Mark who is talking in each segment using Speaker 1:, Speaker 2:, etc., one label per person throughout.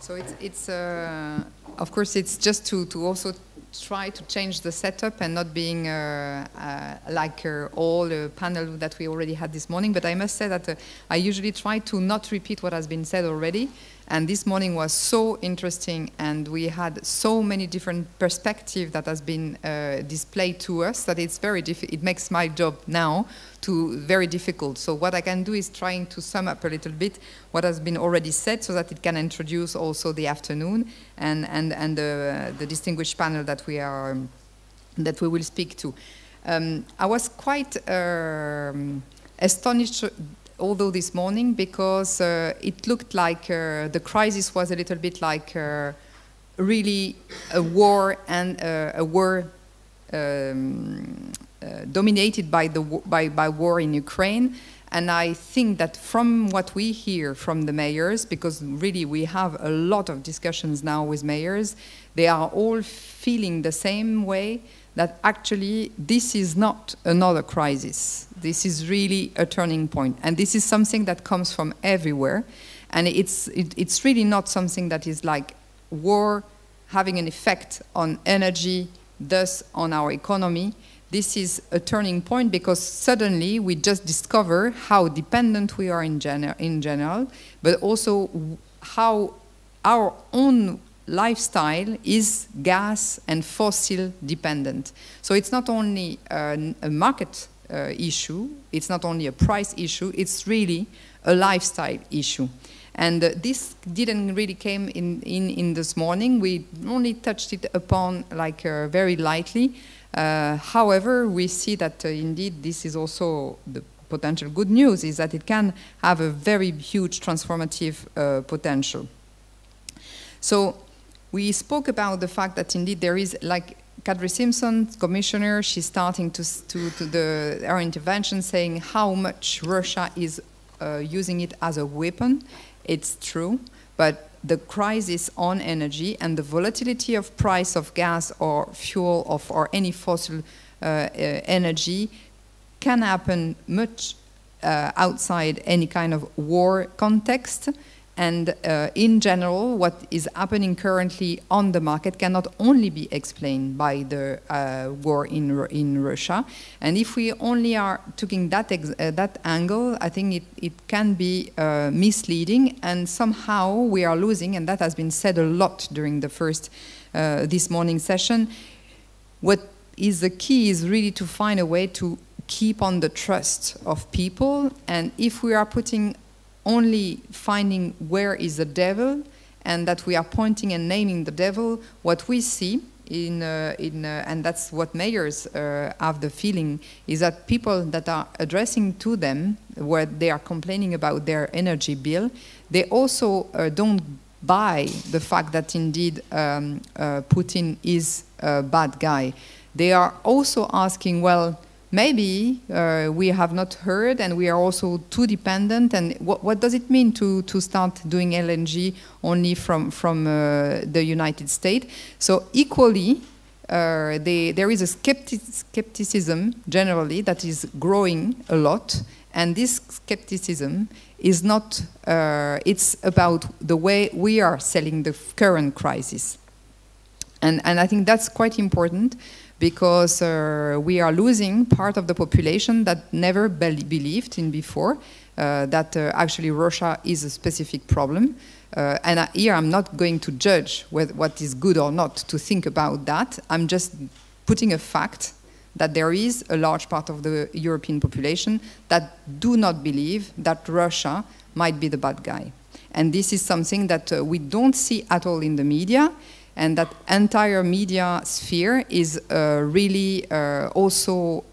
Speaker 1: So of course, it's just to also try to change the setup and not being like all the panel that we already had this morning. But I must say that I usually try to not repeat what has been said already. And this morning was so interesting, and we had so many different perspectives that has been displayed to us that it's very it makes my job now very difficult. So what I can do is trying to sum up a little bit what has been already said, so that it can introduce also the afternoon and the distinguished panel that we will speak to. I was quite astonished, although this morning, because it looked like the crisis was a little bit like really a war, and a war dominated by war in Ukraine. And I think that from what we hear from the mayors, because really we have a lot of discussions now with mayors, they are all feeling the same way, that actually this is not another crisis. This is really a turning point. And this is something that comes from everywhere. And it's really not something that is like war having an effect on energy, thus on our economy. This is a turning point because suddenly we just discover how dependent we are in general, but also how our own lifestyle is gas and fossil dependent. So it's not only a market issue, it's not only a price issue, it's really a lifestyle issue. And this didn't really came in this morning. We only touched it upon like very lightly. However, we see that indeed this is also the potential good news, is that it can have a very huge transformative potential. So we spoke about the fact that indeed there is, like Kadri Simpson, commissioner, she's starting to her intervention saying how much Russia is using it as a weapon. It's true, but the crisis on energy and the volatility of price of gas or fuel or any fossil energy can happen much outside any kind of war context. And in general, what is happening currently on the market cannot only be explained by the war in Russia. And if we only are taking that angle, I think it can be misleading, and somehow we are losing, and that has been said a lot during the first this morning session. What is the key is really to find a way to keep on the trust of people, and if we are putting only finding where is the devil, and that we are pointing and naming the devil, what we see and that's what mayors have the feeling, is that people that are addressing to them, where they are complaining about their energy bill, they also don't buy the fact that indeed Putin is a bad guy. They are also asking, well, maybe we have not heard, and we are also too dependent. And what does it mean to start doing LNG only from the United States? So equally, there is a skepticism generally that is growing a lot, and this skepticism is not. It's about the way we are selling the current crisis, and I think that's quite important. Because we are losing part of the population that never believed in before that actually Russia is a specific problem. And here I'm not going to judge what is good or not to think about that. I'm just putting a fact that there is a large part of the European population that do not believe that Russia might be the bad guy. And this is something that we don't see at all in the media. And that entire media sphere is really also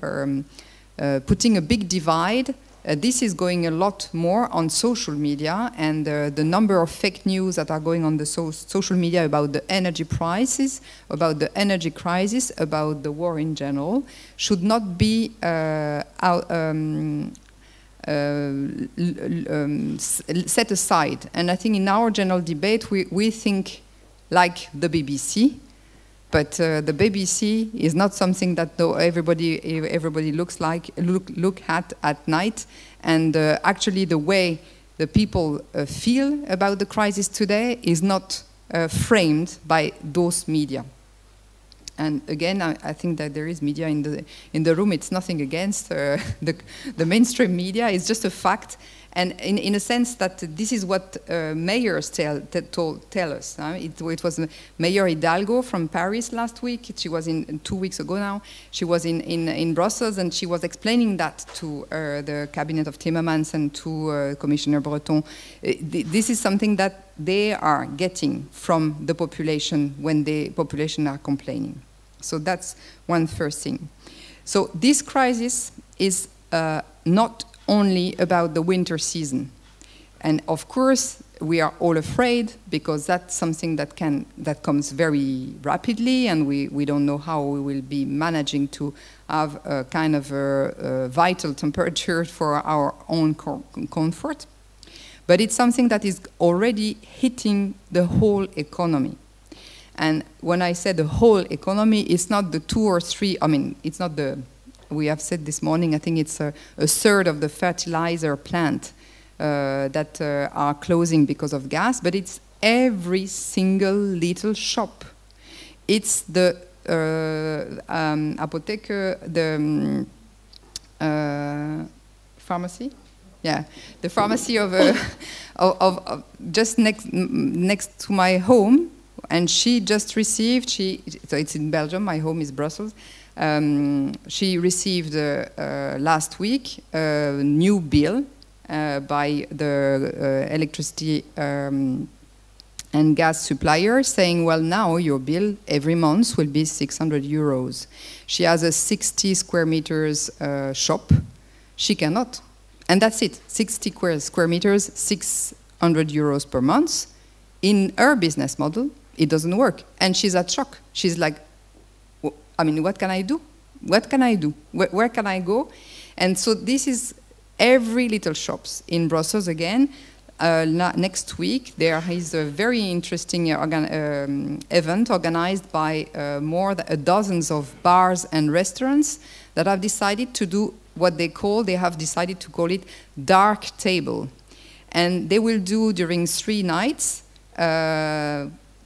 Speaker 1: putting a big divide. This is going a lot more on social media, and the number of fake news that are going on the social media about the energy prices, about the energy crisis, about the war in general, should not be set aside. And I think in our general debate, we think like the BBC, but the BBC is not something that everybody look at night. And actually, the way the people feel about the crisis today is not framed by those media. And again, I think that there is media in the room. It's nothing against the mainstream media. It's just a fact. And in a sense that this is what mayors tell us. It was Mayor Hidalgo from Paris last week. She was 2 weeks ago now. She was in Brussels, and she was explaining that to the cabinet of Timmermans and to Commissioner Breton. This is something that they are getting from the population when the population are complaining. So that's one first thing. So this crisis is not only about the winter season. And of course, we are all afraid because that's something that comes very rapidly, and we don't know how we will be managing to have a kind of a vital temperature for our own comfort. But it's something that is already hitting the whole economy. And when I say the whole economy, it's not the 2 or 3, I mean, it's not the, we have said this morning, I think it's a third of the fertilizer plant that are closing because of gas, but it's every single little shop. It's the apotheker, the pharmacy? Yeah, the pharmacy of just next to my home, and she just received, so it's in Belgium, my home is Brussels. She received last week a new bill by the electricity and gas supplier saying, well, now your bill every month will be 600 euros. She has a 60 square meters shop. She cannot. And that's it, 60 square meters, 600 euros per month. In her business model, it doesn't work. And she's at shock. She's like, I mean, what can I do? What can I do? Where can I go? And so this is every little shops in Brussels again. Next week, there is a very interesting event organized by more than dozens of bars and restaurants that have decided to do what they have decided to call it dark table. And they will do during 3 nights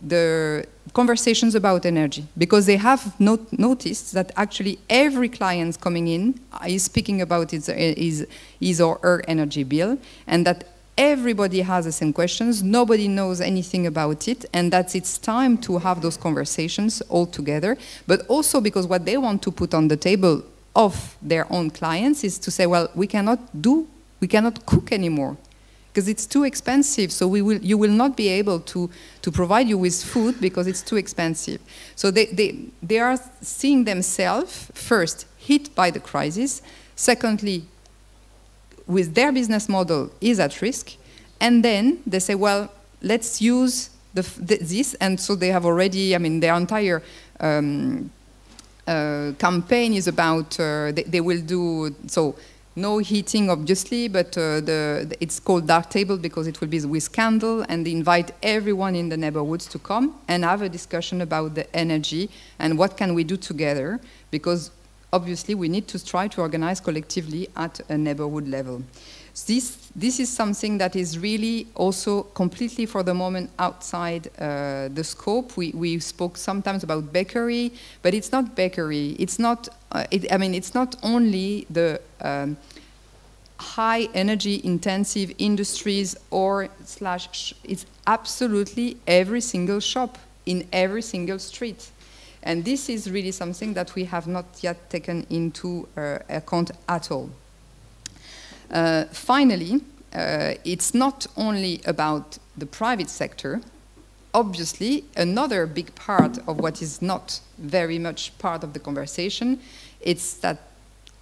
Speaker 1: the conversations about energy, because they have noticed that actually every client coming in is speaking about his or her energy bill, and that everybody has the same questions, nobody knows anything about it, and that it's time to have those conversations all together, but also because what they want to put on the table of their own clients is to say, well, we cannot cook anymore because it's too expensive, so you will not be able to provide you with food because it's too expensive. So they are seeing themselves, first, hit by the crisis, secondly, with their business model is at risk, and then they say, well, let's use this, and so they have already, I mean, their entire campaign is about, they will do, so no heating obviously, but it's called Dark Table because it will be with candle, and they invite everyone in the neighborhoods to come and have a discussion about the energy and what can we do together, because obviously we need to try to organize collectively at a neighborhood level. This is something that is really also completely for the moment outside the scope. We spoke sometimes about bakery, but it's not bakery. It's not. I mean, it's not only the high energy intensive industries or slash. It's absolutely every single shop in every single street. And this is really something that we have not yet taken into account at all. Finally, it's not only about the private sector. Obviously, another big part of what is not very much part of the conversation, it's that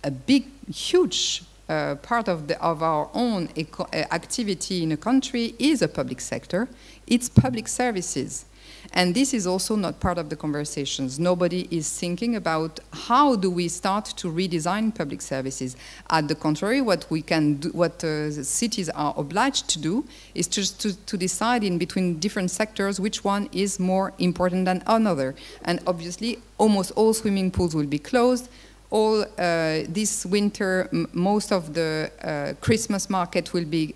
Speaker 1: a big, huge part of our own activity in a country is a public sector. It's public services. And this is also not part of the conversations. Nobody is thinking about how do we start to redesign public services. At the contrary, what we can do, what cities are obliged to do, is just to decide in between different sectors which one is more important than another. And obviously, almost all swimming pools will be closed. All this winter, most of the Christmas market will be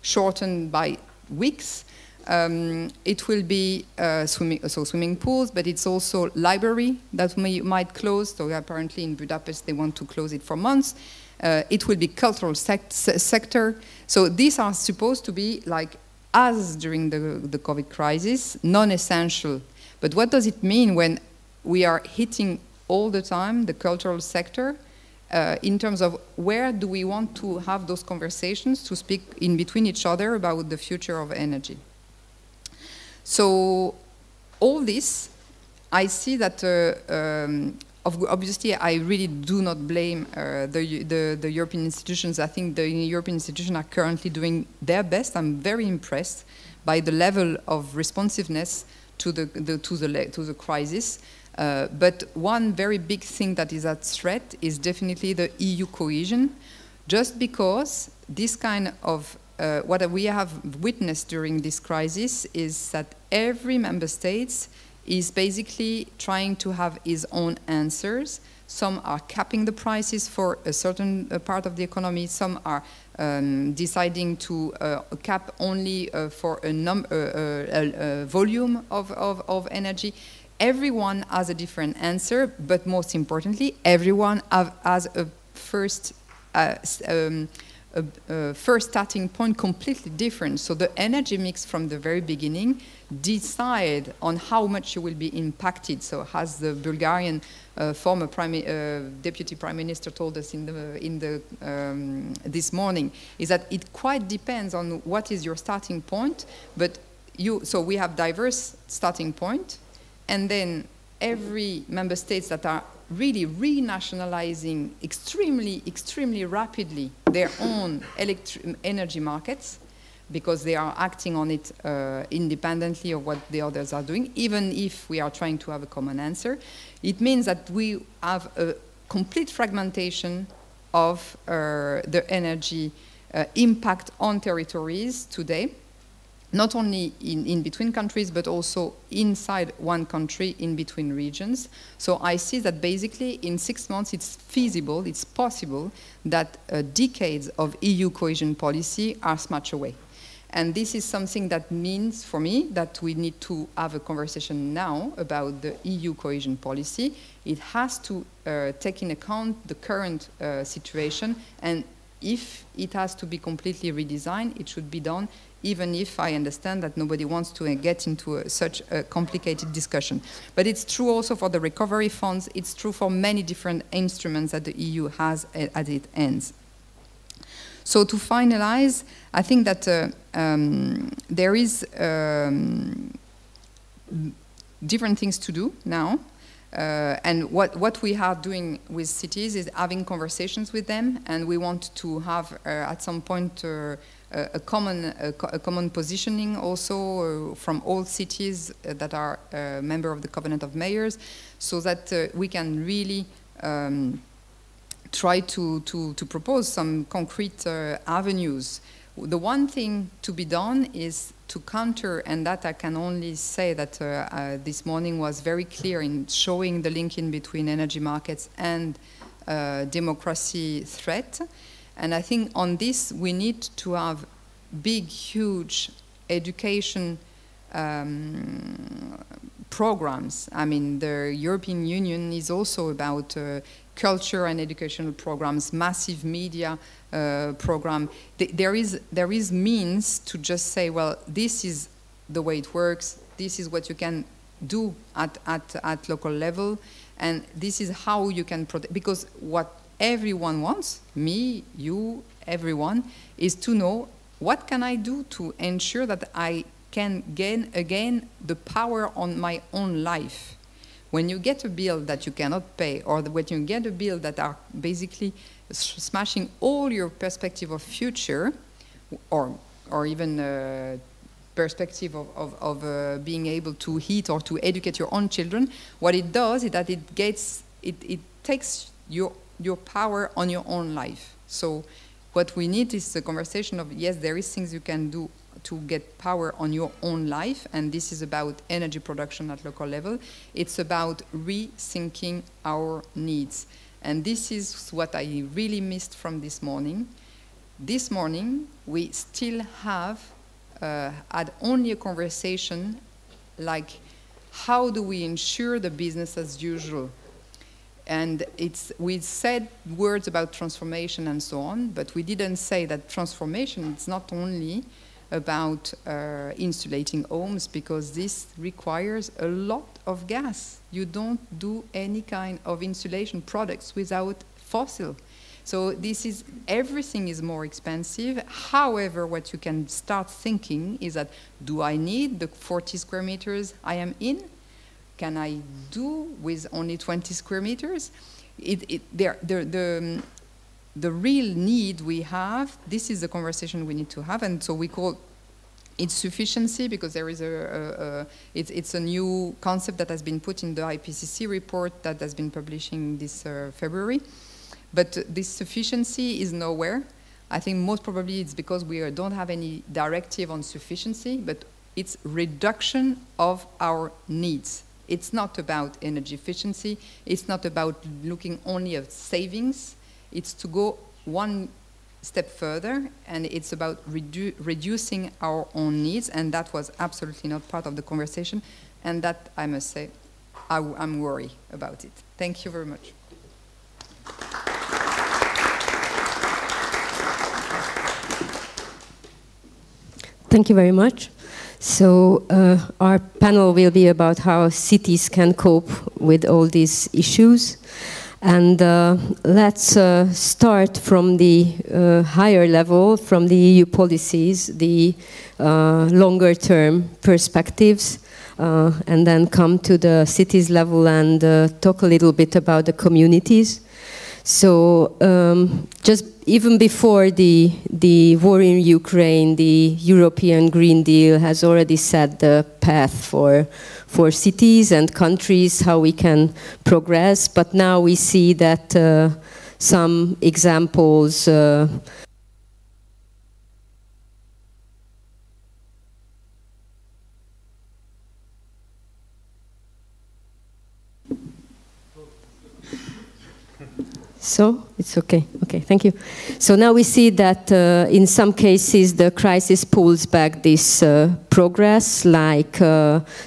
Speaker 1: shortened by weeks. It will be swimming pools, but it's also library that might close. So apparently in Budapest they want to close it for months. It will be cultural sector. So these are supposed to be like, as during the COVID crisis, non-essential. But what does it mean when we are hitting all the time the cultural sector in terms of where do we want to have those conversations to speak in between each other about the future of energy? So all this, I see that obviously I really do not blame the European institutions. I think the European institutions are currently doing their best. I'm very impressed by the level of responsiveness to the crisis. But one very big thing that is at threat is definitely the EU cohesion, just because this kind of what we have witnessed during this crisis is that every member state is basically trying to have its own answers. Some are capping the prices for a certain part of the economy. Some are deciding to cap only for a volume of energy. Everyone has a different answer, but most importantly, everyone has a first starting point completely different. So the energy mix from the very beginning decide on how much you will be impacted. So as the Bulgarian former deputy prime minister told us this morning, is that it quite depends on what is your starting point. But so we have diverse starting point, and then every member states that are really renationalizing extremely rapidly their own energy markets, because they are acting on it independently of what the others are doing, even if we are trying to have a common answer. It means that we have a complete fragmentation of the energy impact on territories today, not only in between countries, but also inside one country, in between regions. So I see that basically in 6 months it's feasible, it's possible that decades of EU cohesion policy are snatched away. And this is something that means, for me, that we need to have a conversation now about the EU cohesion policy. It has to take into account the current situation, and if it has to be completely redesigned, it should be done, even if I understand that nobody wants to get into such a complicated discussion. But it's true also for the recovery funds. It's true for many different instruments that the EU has at its ends. So to finalize, I think that there is different things to do now. And what we are doing with cities is having conversations with them, and we want to have at some point a common positioning also from all cities that are member of the Covenant of Mayors, so that we can really try to propose some concrete avenues. The one thing to be done is to counter, and that I can only say that this morning was very clear in showing the link in between energy markets and democracy threat. And I think on this we need to have big, huge education programs. I mean, the European Union is also about culture and educational programs, massive media program. There is means to just say, well, this is the way it works, this is what you can do at local level, and this is how you can protect, because what everyone wants, me, you, everyone, is to know what can I do to ensure that I can gain again the power on my own life. When you get a bill that you cannot pay, or when you get a bill that are basically smashing all your perspective of future, or even perspective of being able to heat or to educate your own children, what it does is that it takes your power on your own life. So what we need is a conversation of, yes, there is things you can do to get power on your own life, and this is about energy production at local level. It's about rethinking our needs. And this is what I really missed from this morning. this morning, we still have had only a conversation like, how do we ensure the business as usual? And we said words about transformation and so on, but we didn't say that transformation is not only about insulating homes, because this requires a lot of gas. You don't do any kind of insulation products without fossil. So everything is more expensive. However, what you can start thinking is that, do I need the 40 square meters I am in? Can I do with only 20 square meters? The real need we have, this is the conversation we need to have, and so we call it sufficiency, because there is it's a new concept that has been put in the IPCC report that has been publishing this February. But this sufficiency is nowhere. I think most probably it's because we don't have any directive on sufficiency, but it's reduction of our needs. It's not about energy efficiency. It's not about looking only at savings. It's to go one step further, and it's about reducing our own needs, and that was absolutely not part of the conversation, and that, I must say, I'm worried about it. Thank you very much.
Speaker 2: Thank you very much. So our panel will be about how cities can cope with all these issues. And let's start from the higher level, from the EU policies, the longer-term perspectives, and then come to the cities level and talk a little bit about the communities. So just even before the war in Ukraine, the European Green Deal has already set the path for cities and countries, how we can progress. But now we see that some examples So it's okay. Okay, thank you. So now we see that in some cases the crisis pulls back this progress, like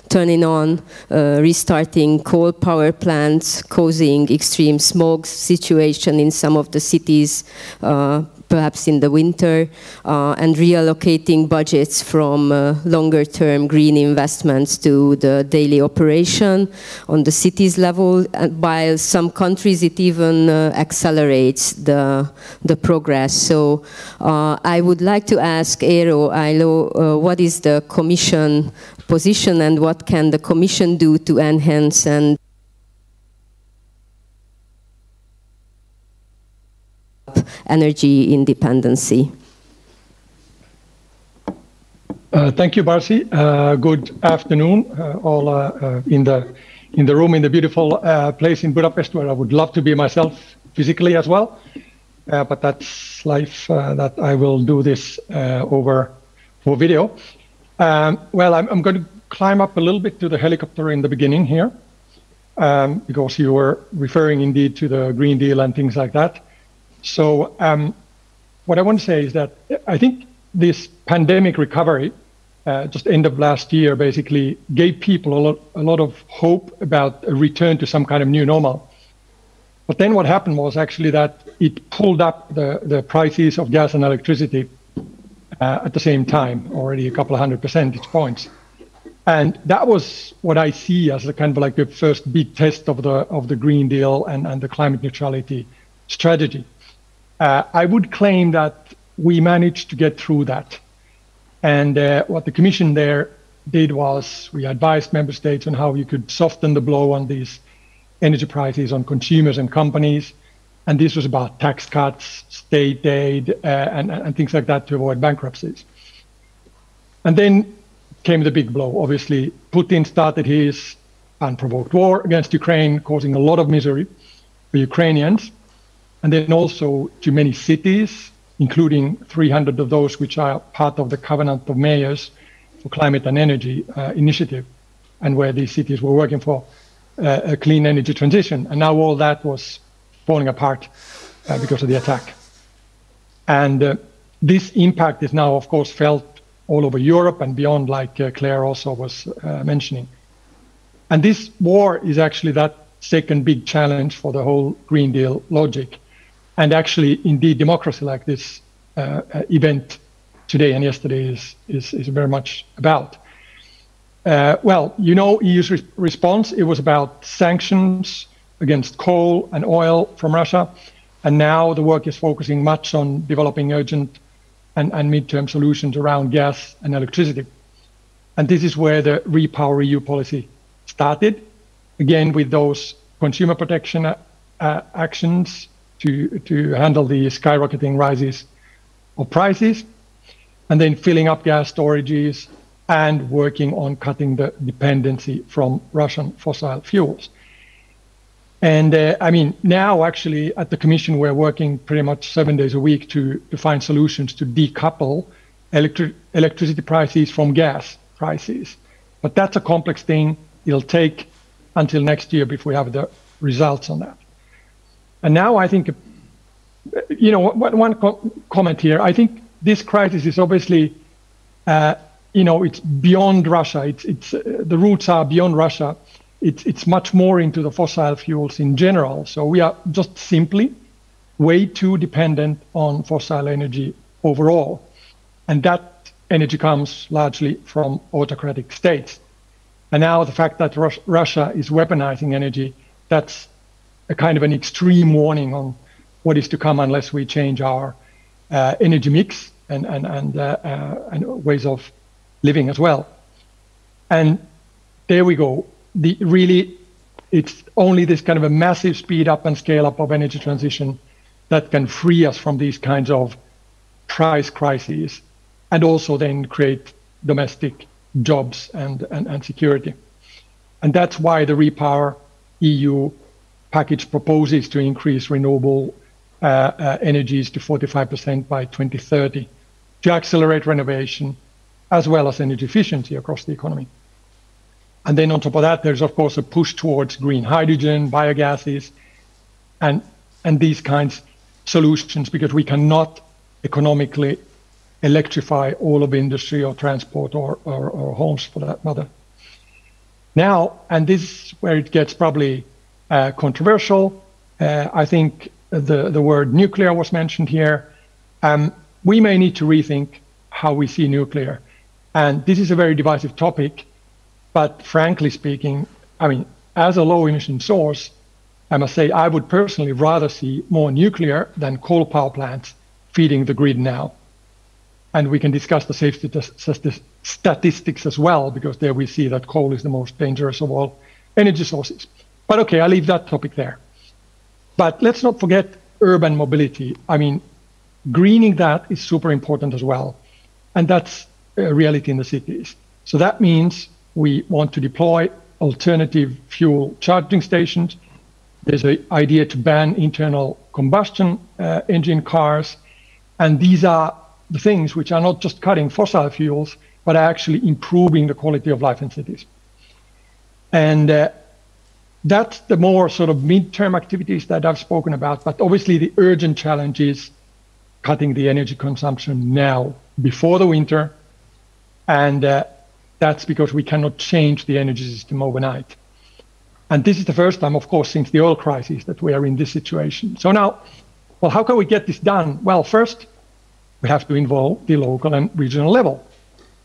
Speaker 2: turning on, restarting coal power plants, causing extreme smog situation in some of the cities, perhaps in the winter, and reallocating budgets from longer-term green investments to the daily operation on the cities level. While some countries, it even accelerates the progress. So I would like to ask Eero Ailo, what is the Commission position and what can the Commission do to enhance and energy independency?
Speaker 3: Thank you, Barsi. Good afternoon, all in the room in the beautiful place in Budapest, where I would love to be myself physically as well. But that's life. That I will do this over video. Well, I'm going to climb up a little bit to the helicopter in the beginning here, because you were referring indeed to the Green Deal and things like that. So what I want to say is that I think this pandemic recovery, just end of last year, basically gave people a lot of hope about a return to some kind of new normal. But then what happened was actually that it pulled up the prices of gas and electricity at the same time, already a couple of 100 percentage points. And that was what I see as the kind of like the first big test of the Green Deal and the climate neutrality strategy. I would claim that we managed to get through that. And what the Commission there did was we advised member states on how you could soften the blow on these energy prices on consumers and companies. And this was about tax cuts, state aid, and things like that to avoid bankruptcies. And then came the big blow. Obviously, Putin started his unprovoked war against Ukraine, causing a lot of misery for Ukrainians. And then also to many cities, including 300 of those which are part of the Covenant of Mayors for Climate and Energy initiative, and where these cities were working for a clean energy transition. And now all that was falling apart because of the attack. And this impact is now, of course, felt all over Europe and beyond, like Claire also was mentioning. And this war is actually that second big challenge for the whole Green Deal logic. And actually, indeed, democracy like this event today and yesterday is very much about. Well, you know, EU's response, it was about sanctions against coal and oil from Russia. And now the work is focusing much on developing urgent and midterm solutions around gas and electricity. And this is where the Repower EU policy started, again, with those consumer protection actions to handle the skyrocketing rises of prices, and then filling up gas storages and working on cutting the dependency from Russian fossil fuels. And I mean, now actually at the Commission, we're working pretty much 7 days a week to find solutions to decouple electricity prices from gas prices. But that's a complex thing. It'll take until next year before we have the results on that. And now I think, you know, one comment here, I think this crisis is obviously, you know, it's beyond Russia. It's the roots are beyond Russia. It's much more into the fossil fuels in general. So we are just simply way too dependent on fossil energy overall. And that energy comes largely from autocratic states. And now the fact that Russia is weaponizing energy, that's a kind of an extreme warning on what is to come unless we change our energy mix and ways of living as well. And there we go. It's only this kind of a massive speed up and scale up of energy transition that can free us from these kinds of price crises and also then create domestic jobs and security. And that's why the Repower EU package proposes to increase renewable energies to 45% by 2030 to accelerate renovation as well as energy efficiency across the economy. And then on top of that, there's of course a push towards green hydrogen, biogases, and these kinds of solutions, because we cannot economically electrify all of industry or transport or homes for that matter. Now, and this is where it gets probably controversial, I think the word nuclear was mentioned here. We may need to rethink how we see nuclear. And this is a very divisive topic. But frankly speaking, I mean, as a low emission source, I must say I would personally rather see more nuclear than coal power plants feeding the grid now. And we can discuss the safety statistics as well, because there we see that coal is the most dangerous of all energy sources. But okay, I'll leave that topic there. But let's not forget urban mobility. I mean, greening that is super important as well. And that's a reality in the cities. So that means we want to deploy alternative fuel charging stations. There's an idea to ban internal combustion engine cars. And these are the things which are not just cutting fossil fuels, but are actually improving the quality of life in cities. And that's the more sort of midterm activities that I've spoken about. But obviously the urgent challenge is cutting the energy consumption now before the winter. And that's because we cannot change the energy system overnight. And this is the first time, of course, since the oil crisis that we are in this situation. So now, well, how can we get this done? Well, first, we have to involve the local and regional level.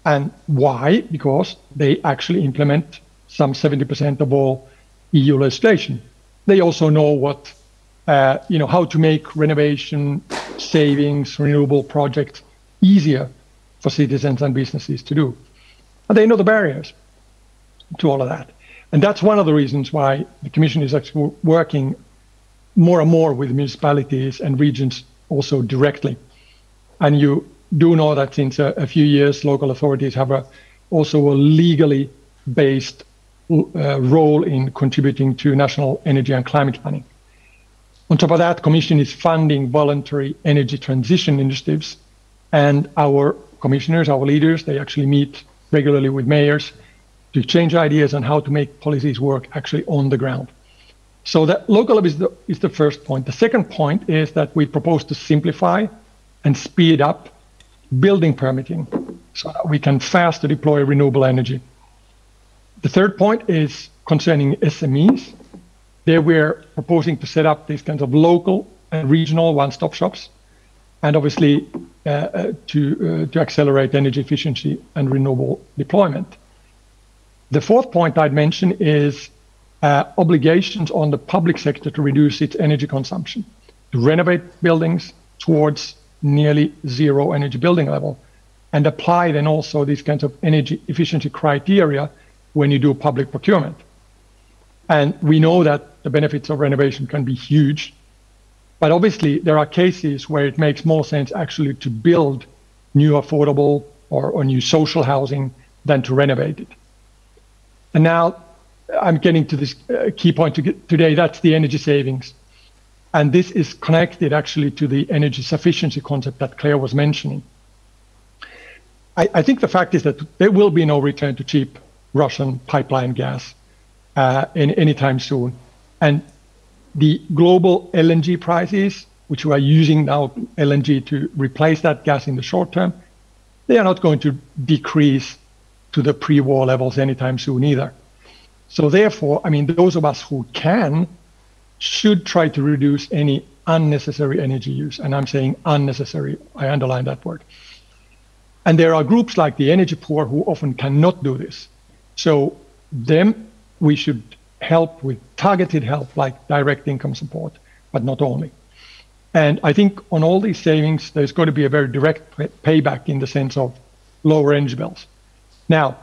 Speaker 3: And why? Because they actually implement some 70% of all EU legislation. They also know what, how to make renovation, savings, renewable projects easier for citizens and businesses to do. And they know the barriers to all of that. And that's one of the reasons why the Commission is actually working more and more with municipalities and regions also directly. And you do know that since a few years, local authorities have also a legally based role in contributing to national energy and climate planning. On top of that, the Commission is funding voluntary energy transition initiatives, and our commissioners, our leaders, they actually meet regularly with mayors to exchange ideas on how to make policies work actually on the ground. So that local is the first point. The second point is that we propose to simplify and speed up building permitting so that we can faster deploy renewable energy. The third point is concerning SMEs. There we're proposing to set up these kinds of local and regional one-stop shops, and obviously to accelerate energy efficiency and renewable deployment. The fourth point I'd mention is obligations on the public sector to reduce its energy consumption, to renovate buildings towards nearly zero energy building level, and apply then also these kinds of energy efficiency criteria when you do public procurement. And we know that the benefits of renovation can be huge, but obviously there are cases where it makes more sense actually to build new affordable or new social housing than to renovate it. And now I'm getting to this key point today, that's the energy savings. And this is connected actually to the energy sufficiency concept that Claire was mentioning. I think the fact is that there will be no return to cheap Russian pipeline gas anytime soon. And the global LNG prices, which we are using now LNG to replace that gas in the short term, they are not going to decrease to the pre-war levels anytime soon either. So therefore, I mean, those of us who can should try to reduce any unnecessary energy use. And I'm saying unnecessary, I underline that word. And there are groups like the energy poor who often cannot do this. So them we should help with targeted help like direct income support, but not only. And I think on all these savings, there's got to be a very direct payback in the sense of lower energy bills. Now,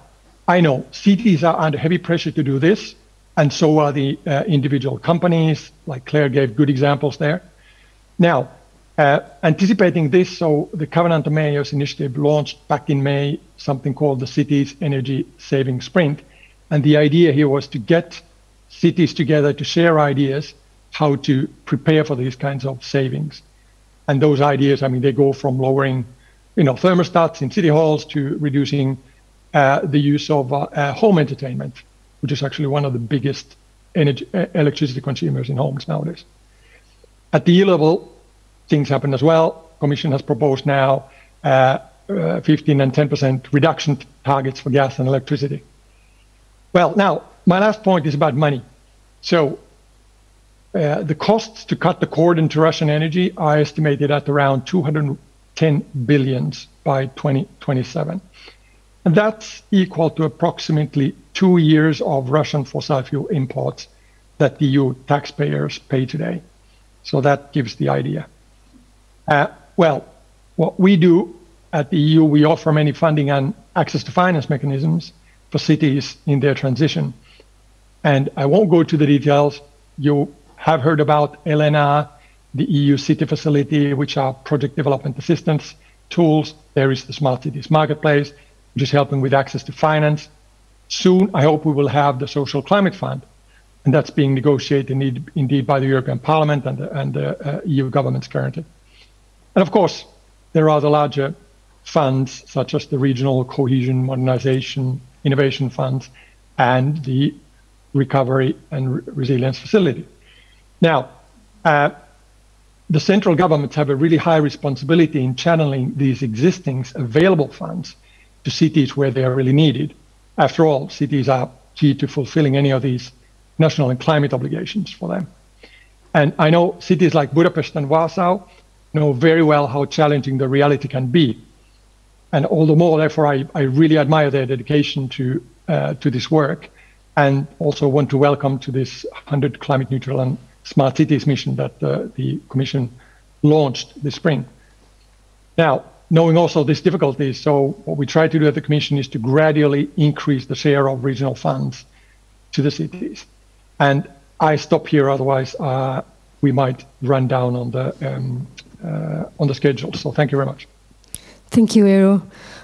Speaker 3: I know cities are under heavy pressure to do this, and so are the individual companies, like Claire gave good examples there. Now, anticipating this, so the Covenant of Mayors initiative launched back in May something called the Cities Energy Saving Sprint. And the idea here was to get cities together to share ideas how to prepare for these kinds of savings. And those ideas, I mean, they go from lowering, thermostats in city halls to reducing the use of home entertainment, which is actually one of the biggest electricity consumers in homes nowadays. At the EU level, things happen as well. Commission has proposed now 15 and 10% reduction targets for gas and electricity. Well, now, my last point is about money. So the costs to cut the cord into Russian energy are estimated at around 210 billion by 2027. And that's equal to approximately 2 years of Russian fossil fuel imports that the EU taxpayers pay today. So that gives the idea. Well, what we do at the EU, we offer many funding and access to finance mechanisms for cities in their transition. And I won't go to the details. You have heard about ELENA, the EU City Facility, which are project development assistance tools. There is the Smart Cities Marketplace, which is helping with access to finance. Soon, I hope we will have the Social Climate Fund, and that's being negotiated indeed by the European Parliament and the EU governments currently. And of course, there are the larger funds, such as the Regional Cohesion, Modernization, Innovation Funds, and the Recovery and Resilience Facility. Now, the central governments have a really high responsibility in channeling these existing available funds to cities where they are really needed. After all, cities are key to fulfilling any of these national and climate obligations for them. And I know cities like Budapest and Warsaw know very well how challenging the reality can be. And all the more, therefore, I really admire their dedication to this work, and also want to welcome to this 100 climate neutral and smart cities mission that the Commission launched this spring. Now, knowing also these difficulties, so what we try to do at the Commission is to gradually increase the share of regional funds to the cities. And I stop here, otherwise we might run down on the schedule. So thank you very much.
Speaker 2: Thank you, Eero.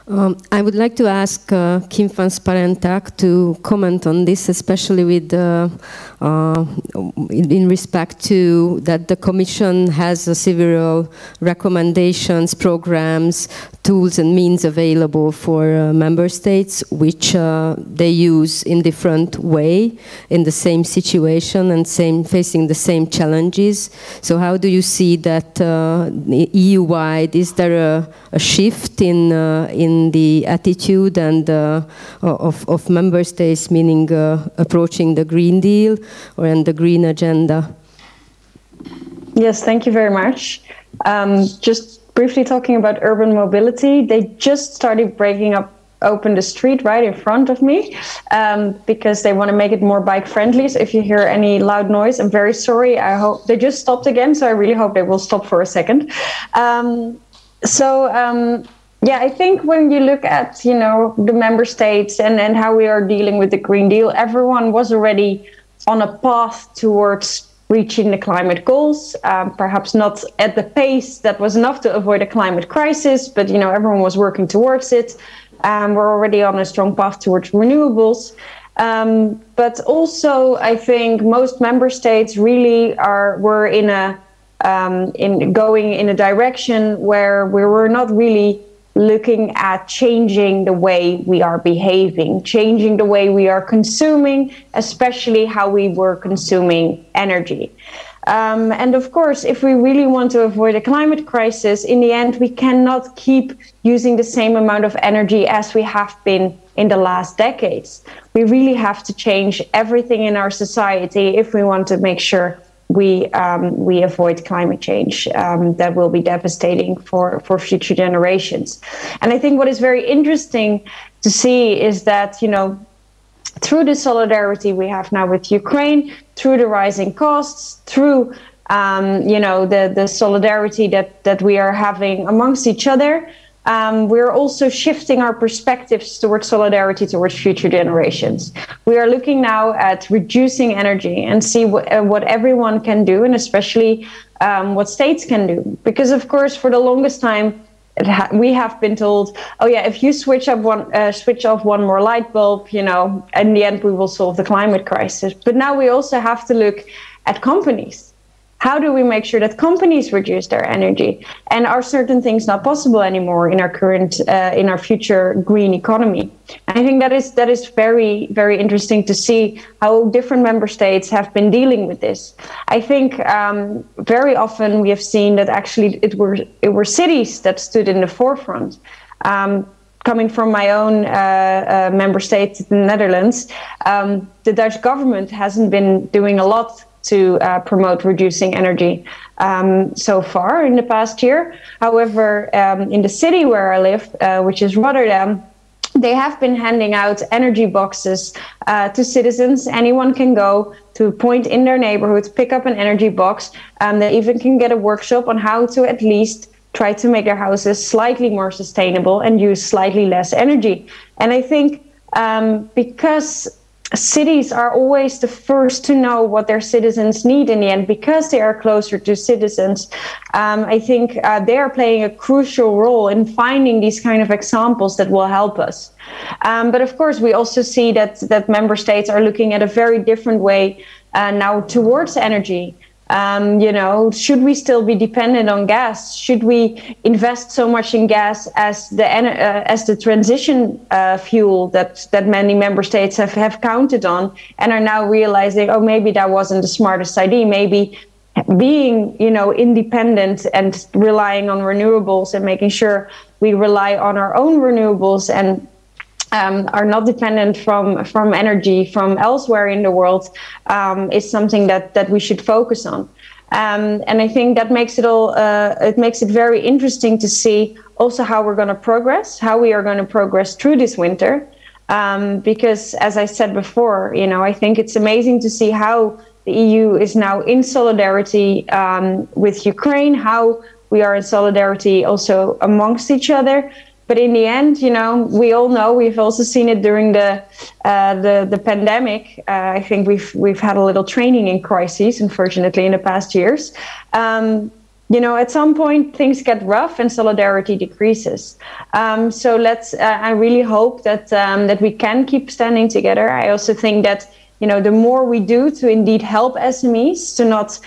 Speaker 2: I would like to ask Kim van Sparentak to comment on this, especially with in respect to that the Commission has several recommendations, programs, tools and means available for member states, which they use in different way in the same situation and facing the same challenges. So how do you see that EU-wide? Is there a shift in the attitude and of member states, meaning approaching the Green Deal and the Green Agenda?
Speaker 4: Yes, thank you very much. Just briefly talking about urban mobility, they just started breaking open the street right in front of me because they want to make it more bike friendly. So if you hear any loud noise, I'm very sorry. I hope they just stopped again, so I really hope they will stop for a second. Yeah, I think when you look at, the member states and how we are dealing with the Green Deal, everyone was already on a path towards reaching the climate goals, perhaps not at the pace that was enough to avoid a climate crisis, but, everyone was working towards it. We're already on a strong path towards renewables. But also, I think most member states really were going in a direction where we were not really looking at changing the way we are behaving, changing the way we are consuming, especially how we were consuming energy. And of course, if we really want to avoid a climate crisis, in the end, we cannot keep using the same amount of energy as we have been in the last decades. We really have to change everything in our society if we want to make sure we avoid climate change that will be devastating for future generations. And I think what is very interesting to see is that, through the solidarity we have now with Ukraine, through the rising costs, through the solidarity that we are having amongst each other, we're also shifting our perspectives towards solidarity towards future generations. We are looking now at reducing energy and see what everyone can do, and especially what states can do. Because, of course, for the longest time, we have been told, oh yeah, if you switch off one more light bulb, in the end we will solve the climate crisis. But now we also have to look at companies. How do we make sure that companies reduce their energy? And are certain things not possible anymore in our current, in our future green economy? And I think that is very, very interesting to see how different member states have been dealing with this. I think very often we have seen that actually it were cities that stood in the forefront. Coming from my own member state, the Netherlands, the Dutch government hasn't been doing a lot to promote reducing energy so far in the past year. However, in the city where I live, which is Rotterdam, they have been handing out energy boxes to citizens. Anyone can go to a point in their neighborhood, pick up an energy box. They even can get a workshop on how to at least try to make their houses slightly more sustainable and use slightly less energy. And I think because cities are always the first to know what their citizens need in the end, because they are closer to citizens. I think they are playing a crucial role in finding these kind of examples that will help us. But of course, we also see that member states are looking at a very different way now towards energy. Should we still be dependent on gas? Should we invest so much in gas as the transition fuel that many member states have counted on and are now realizing, oh, maybe that wasn't the smartest idea. Maybe being, independent and relying on renewables and making sure we rely on our own renewables and are not dependent from energy from elsewhere in the world is something that we should focus on. And I think that makes it makes it very interesting to see also how we're going to progress, how we are going to progress through this winter. Because as I said before, I think it's amazing to see how the EU is now in solidarity with Ukraine, how we are in solidarity also amongst each other. But in the end, we all know, we've also seen it during the pandemic. I think we've had a little training in crises, unfortunately, in the past years. at some point things get rough and solidarity decreases. So I really hope that we can keep standing together. I also think that, the more we do to indeed help SMEs to not,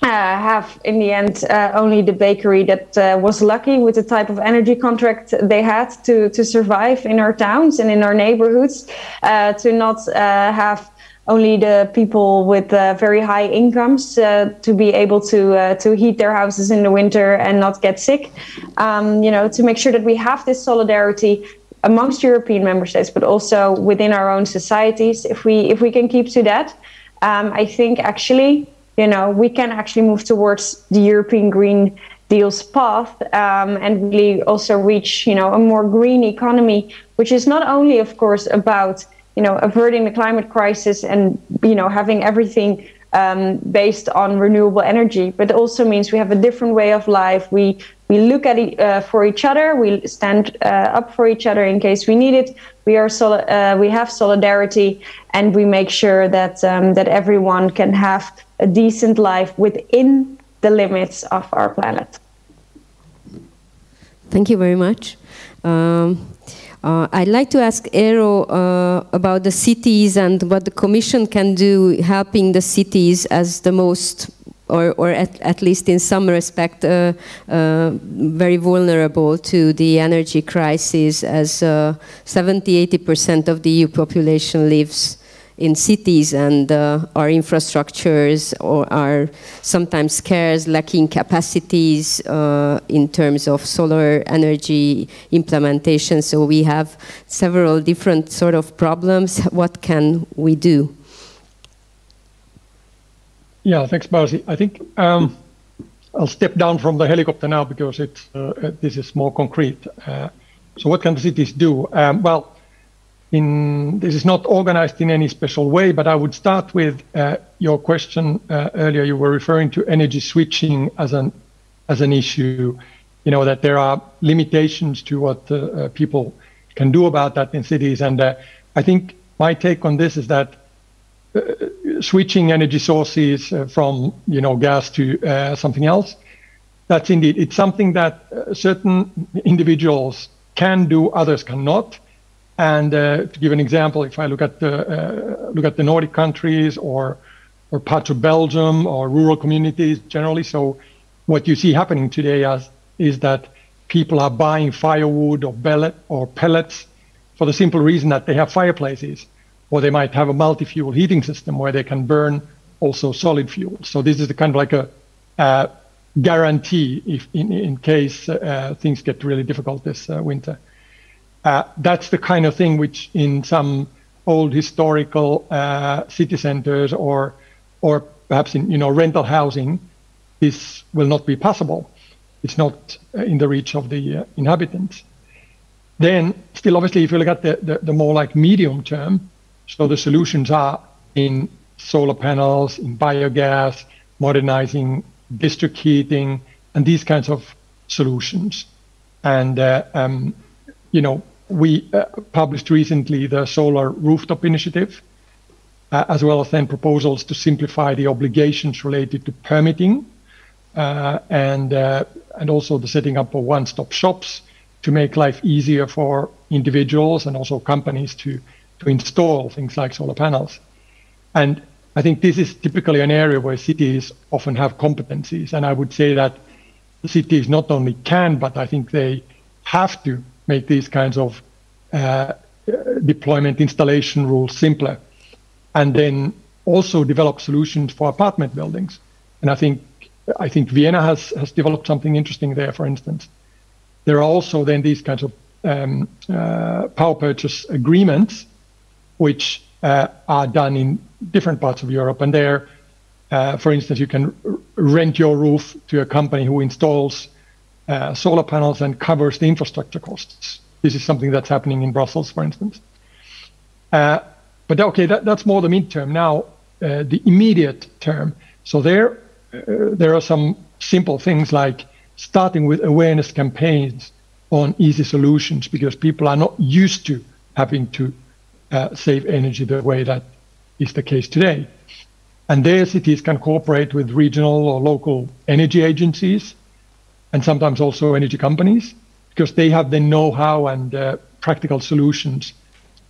Speaker 4: have in the end only the bakery that was lucky with the type of energy contract they had to survive in our towns and in our neighborhoods, to not have only the people with very high incomes to be able to heat their houses in the winter and not get sick. To make sure that we have this solidarity amongst European member states, but also within our own societies. If we can keep to that, I think actually, we can actually move towards the European Green Deal's path, and really also reach, a more green economy, which is not only, of course, about averting the climate crisis and, having everything based on renewable energy, but also means we have a different way of life. We look at for each other. We stand up for each other in case we need it. We have solidarity, and we make sure that that everyone can have a decent life within the limits of our planet.
Speaker 2: Thank you very much. I'd like to ask Eero about the cities and what the Commission can do helping the cities as the most, or at least in some respect, very vulnerable to the energy crisis, as 70–80% of the EU population lives in cities, and our infrastructures are sometimes scarce, lacking capacities in terms of solar energy implementation. So we have several different sort of problems. What can we do?
Speaker 3: Yeah, thanks, Barsi. I think I'll step down from the helicopter now because this is more concrete. So what can the cities do? This is not organized in any special way, but I would start with your question earlier. You were referring to energy switching as an issue, that there are limitations to what people can do about that in cities. And I think my take on this is that switching energy sources from, gas to something else, it's something that certain individuals can do, others cannot. And to give an example, if I look at the Nordic countries or parts of Belgium or rural communities generally, so what you see happening today is that people are buying firewood or pellets for the simple reason that they have fireplaces, or they might have a multi-fuel heating system where they can burn also solid fuel. So this is the kind of like a guarantee if in case things get really difficult this winter. That's the kind of thing which in some old historical city centers or perhaps in rental housing, this will not be possible. It's not in the reach of the inhabitants. Then still obviously if you look at the more like medium term, so the solutions are in solar panels, in biogas, modernizing district heating, and these kinds of solutions. And we published recently the Solar Rooftop Initiative, as well as then proposals to simplify the obligations related to permitting, and also the setting up of one-stop shops to make life easier for individuals and also companies to install things like solar panels. And I think this is typically an area where cities often have competencies. And I would say that the cities not only can, but I think they have to make these kinds of deployment installation rules simpler, and then also develop solutions for apartment buildings. And I think Vienna has developed something interesting there, for instance. There are also then these kinds of power purchase agreements, which are done in different parts of Europe. And there, for instance, you can rent your roof to a company who installs solar panels and covers the infrastructure costs. This is something that's happening in Brussels, for instance. But okay, that's more the midterm. Now, the immediate term. So there are some simple things like starting with awareness campaigns on easy solutions, because people are not used to having to save energy the way that is the case today. And their cities can cooperate with regional or local energy agencies, and sometimes also energy companies, because they have the know-how and practical solutions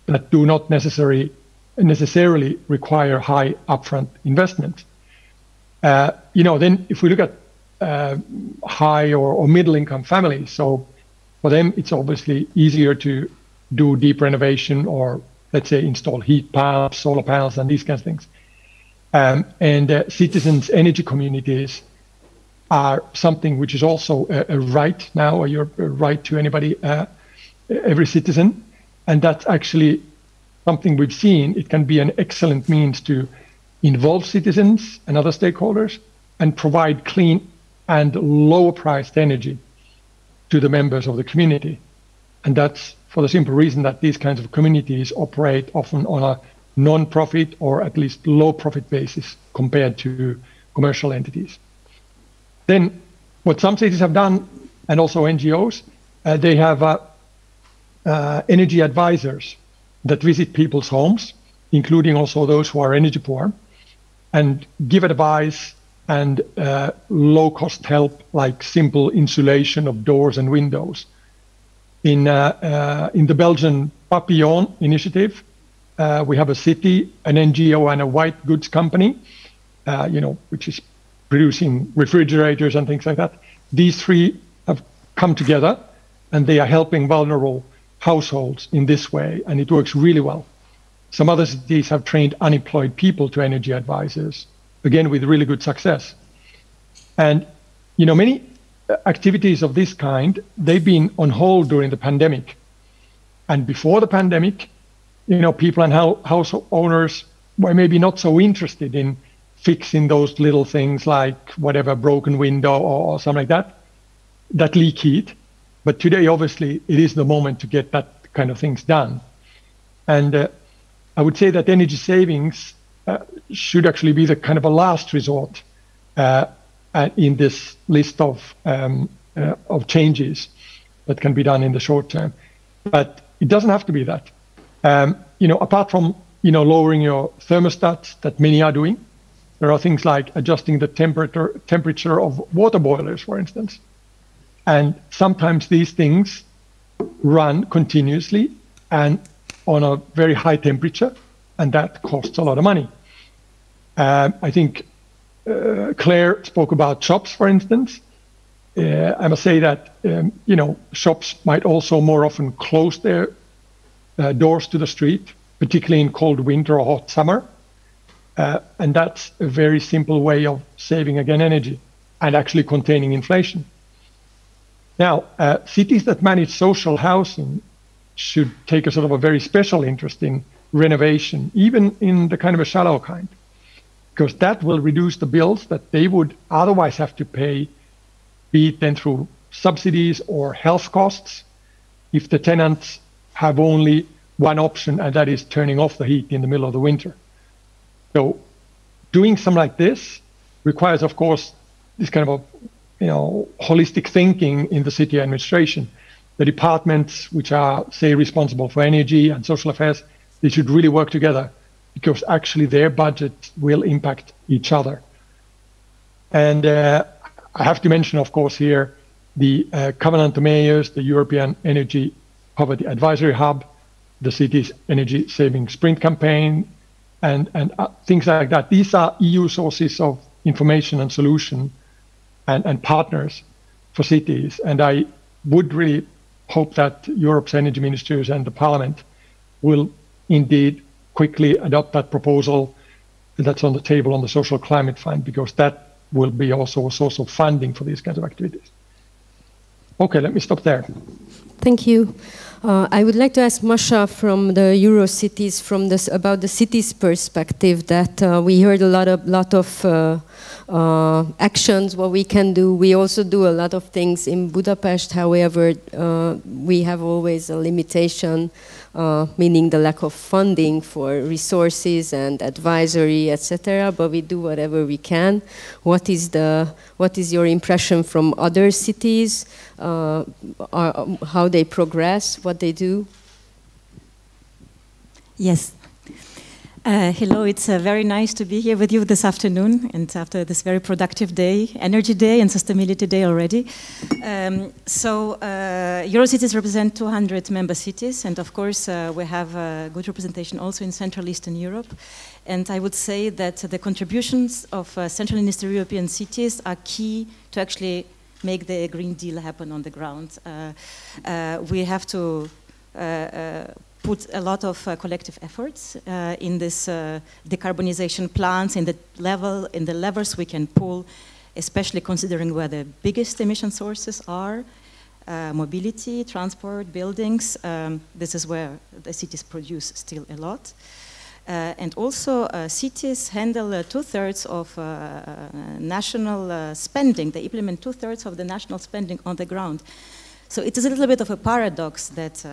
Speaker 3: that do not necessarily require high upfront investment. Then if we look at high or middle income families, so for them it's obviously easier to do deep renovation or, let's say, install heat pumps, solar panels, and these kinds of things. Citizens' energy communities are something which is also a right now, or your right to anybody, every citizen. And that's actually something we've seen. It can be an excellent means to involve citizens and other stakeholders and provide clean and lower priced energy to the members of the community. And that's for the simple reason that these kinds of communities operate often on a non-profit or at least low profit basis compared to commercial entities. Then what some cities have done, and also NGOs, they have energy advisors that visit people's homes, including also those who are energy poor, and give advice and low-cost help, like simple insulation of doors and windows. In the Belgian Papillon initiative, we have a city, an NGO, and a white goods company, which is producing refrigerators and things like that. These three have come together, and they are helping vulnerable households in this way, and it works really well. Some other cities have trained unemployed people to energy advisors, again with really good success. And many activities of this kind, they've been on hold during the pandemic. And before the pandemic, people and house owners were maybe not so interested in fixing those little things like whatever, broken window or something like that leak heat. But today, obviously, it is the moment to get that kind of things done. And I would say that energy savings should actually be the kind of a last resort in this list of changes that can be done in the short term. But it doesn't have to be that. Apart from lowering your thermostats that many are doing, there are things like adjusting the temperature of water boilers, for instance. And sometimes these things run continuously and on a very high temperature, and that costs a lot of money. I think Claire spoke about shops, for instance. I must say that shops might also more often close their doors to the street, particularly in cold winter or hot summer. And that's a very simple way of saving, again, energy and actually containing inflation. Now, cities that manage social housing should take a sort of a very special interest in renovation, even in the kind of a shallow kind, because that will reduce the bills that they would otherwise have to pay, be it then through subsidies or health costs, if the tenants have only one option, and that is turning off the heat in the middle of the winter. So doing something like this requires, of course, this kind of holistic thinking in the city administration. The departments which are, say, responsible for energy and social affairs, they should really work together, because actually their budget will impact each other. And I have to mention, of course, here the Covenant of Mayors, the European Energy Poverty Advisory Hub, the city's energy saving sprint campaign, and things like that. These are EU sources of information and solution and partners for cities. And I would really hope that Europe's energy ministers and the parliament will indeed quickly adopt that proposal that's on the table on the Social Climate Fund, because that will be also a source of funding for these kinds of activities. Okay, let me stop there.
Speaker 2: Thank you. I would like to ask Masha from the Eurocities, about the city's perspective, that we heard a lot of actions, what we can do. We also do a lot of things in Budapest. However, we have always a limitation, meaning the lack of funding for resources and advisory, etc. But we do whatever we can. What is your impression from other cities? How they progress, what they do?
Speaker 5: Yes. Hello, it's very nice to be here with you this afternoon and after this very productive day, Energy Day and Sustainability Day already. Eurocities represent 200 member cities, and of course we have a good representation also in Central Eastern Europe. And I would say that the contributions of Central and Eastern European cities are key to actually make the Green Deal happen on the ground. We have to put a lot of collective efforts in this decarbonization plans, in the levers we can pull, especially considering where the biggest emission sources are, mobility, transport, buildings. This is where the cities produce still a lot. And also cities handle 2/3 of national spending. They implement 2/3 of the national spending on the ground. So it is a little bit of a paradox that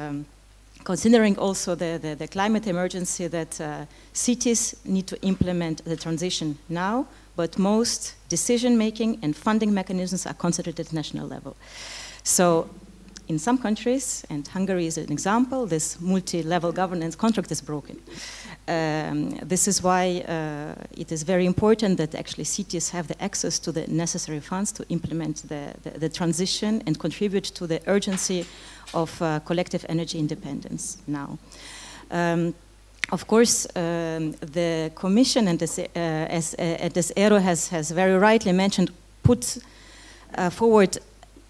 Speaker 5: considering also the climate emergency, that cities need to implement the transition now, but most decision-making and funding mechanisms are considered at national level. So in some countries, and Hungary is an example, this multi-level governance contract is broken. This is why it is very important that actually cities have the access to the necessary funds to implement the transition and contribute to the urgency of collective energy independence now. Of course, the Commission and as Eero has very rightly mentioned, put forward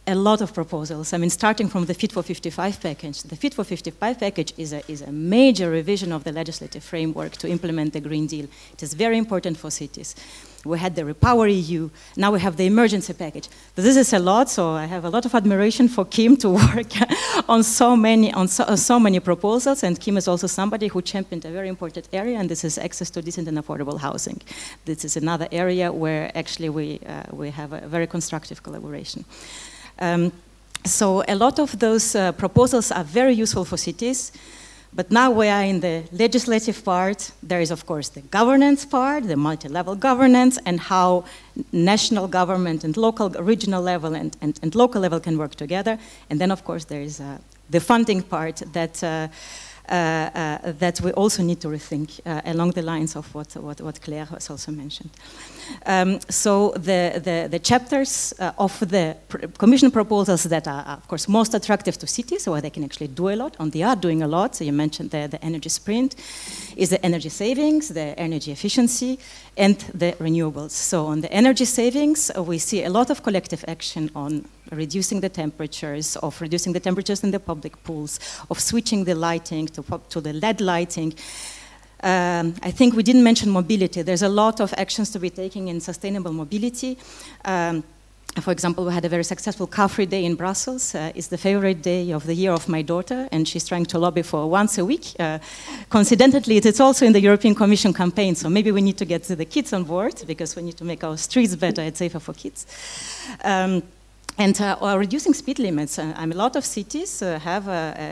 Speaker 5: a lot of proposals. I mean, starting from the Fit for 55 package. The Fit for 55 package is a major revision of the legislative framework to implement the Green Deal. It is very important for cities. We had the Repower EU, now we have the emergency package. This is a lot, so I have a lot of admiration for Kim to work on so many proposals, and Kim is also somebody who championed a very important area, and this is access to decent and affordable housing. This is another area where actually we have a very constructive collaboration. So a lot of those proposals are very useful for cities, but now we are in the legislative part. There is, of course, the governance part, the multi-level governance, and how national government and local, regional level and local level can work together. And then, of course, there is the funding part that we also need to rethink along the lines of what Claire has also mentioned. So the chapters of the Commission proposals that are, of course, most attractive to cities, where they can actually do a lot, and they are doing a lot. So you mentioned the energy sprint, is the energy savings, the energy efficiency, and the renewables. So on the energy savings, we see a lot of collective action on reducing the temperatures, of reducing the temperatures in the public pools, of switching the lighting to the LED lighting. I think we didn't mention mobility. There's a lot of actions to be taken in sustainable mobility. For example, we had a very successful car-free day in Brussels. It's the favorite day of the year of my daughter, and she's trying to lobby for once a week. Coincidentally, it's also in the European Commission campaign, so maybe we need to get the kids on board, because we need to make our streets better and safer for kids. And reducing speed limits. A lot of cities have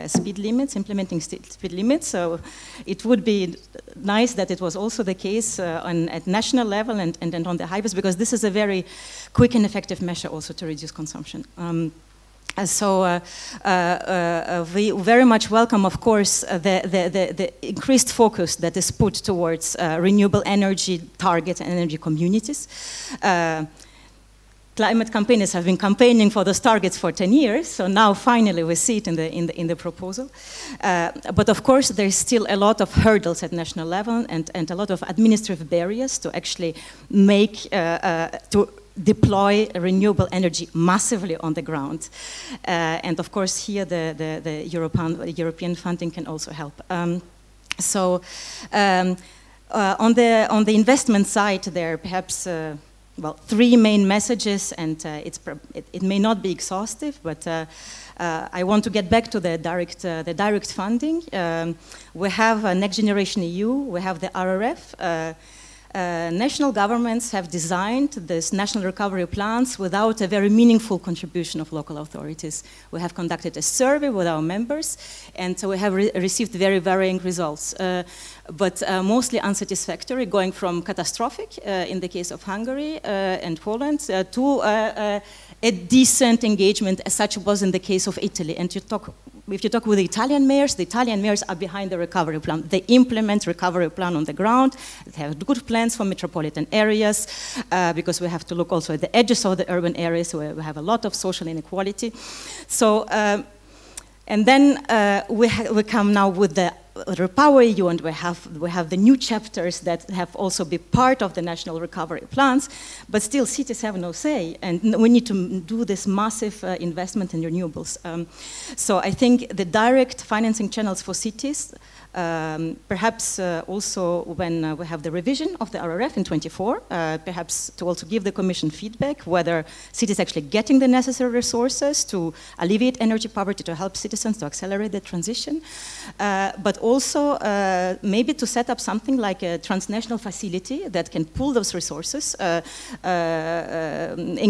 Speaker 5: speed limits, implementing speed limits, so it would be nice that it was also the case at national level and on the highways, because this is a very quick and effective measure also to reduce consumption. We very much welcome, of course, the increased focus that is put towards renewable energy targets and energy communities. Climate campaigners have been campaigning for those targets for 10 years, so now finally we see it in the proposal. But of course, there's still a lot of hurdles at national level and a lot of administrative barriers to actually make, to deploy renewable energy massively on the ground. And of course, here the European funding can also help. On the investment side, there are perhaps well, three main messages, and it may not be exhaustive, but I want to get back to the direct funding. We have Next Generation EU, we have the RRF. National governments have designed these national recovery plans without a very meaningful contribution of local authorities. We have conducted a survey with our members, and so we have received very varying results, but mostly unsatisfactory, going from catastrophic in the case of Hungary and Poland to a decent engagement, as such was in the case of Italy. And you talk if you talk with the Italian mayors are behind the recovery plan. They implement recovery plan on the ground. They have good plans for metropolitan areas because we have to look also at the edges of the urban areas where we have a lot of social inequality. So, and then we come now with the Repower EU, and we have the new chapters that have also been part of the national recovery plans, but still cities have no say, and we need to do this massive investment in renewables. So I think the direct financing channels for cities, perhaps also when we have the revision of the RRF in 24, perhaps to also give the Commission feedback whether cities actually getting the necessary resources to alleviate energy poverty, to help citizens to accelerate the transition, but also maybe to set up something like a transnational facility that can pool those resources,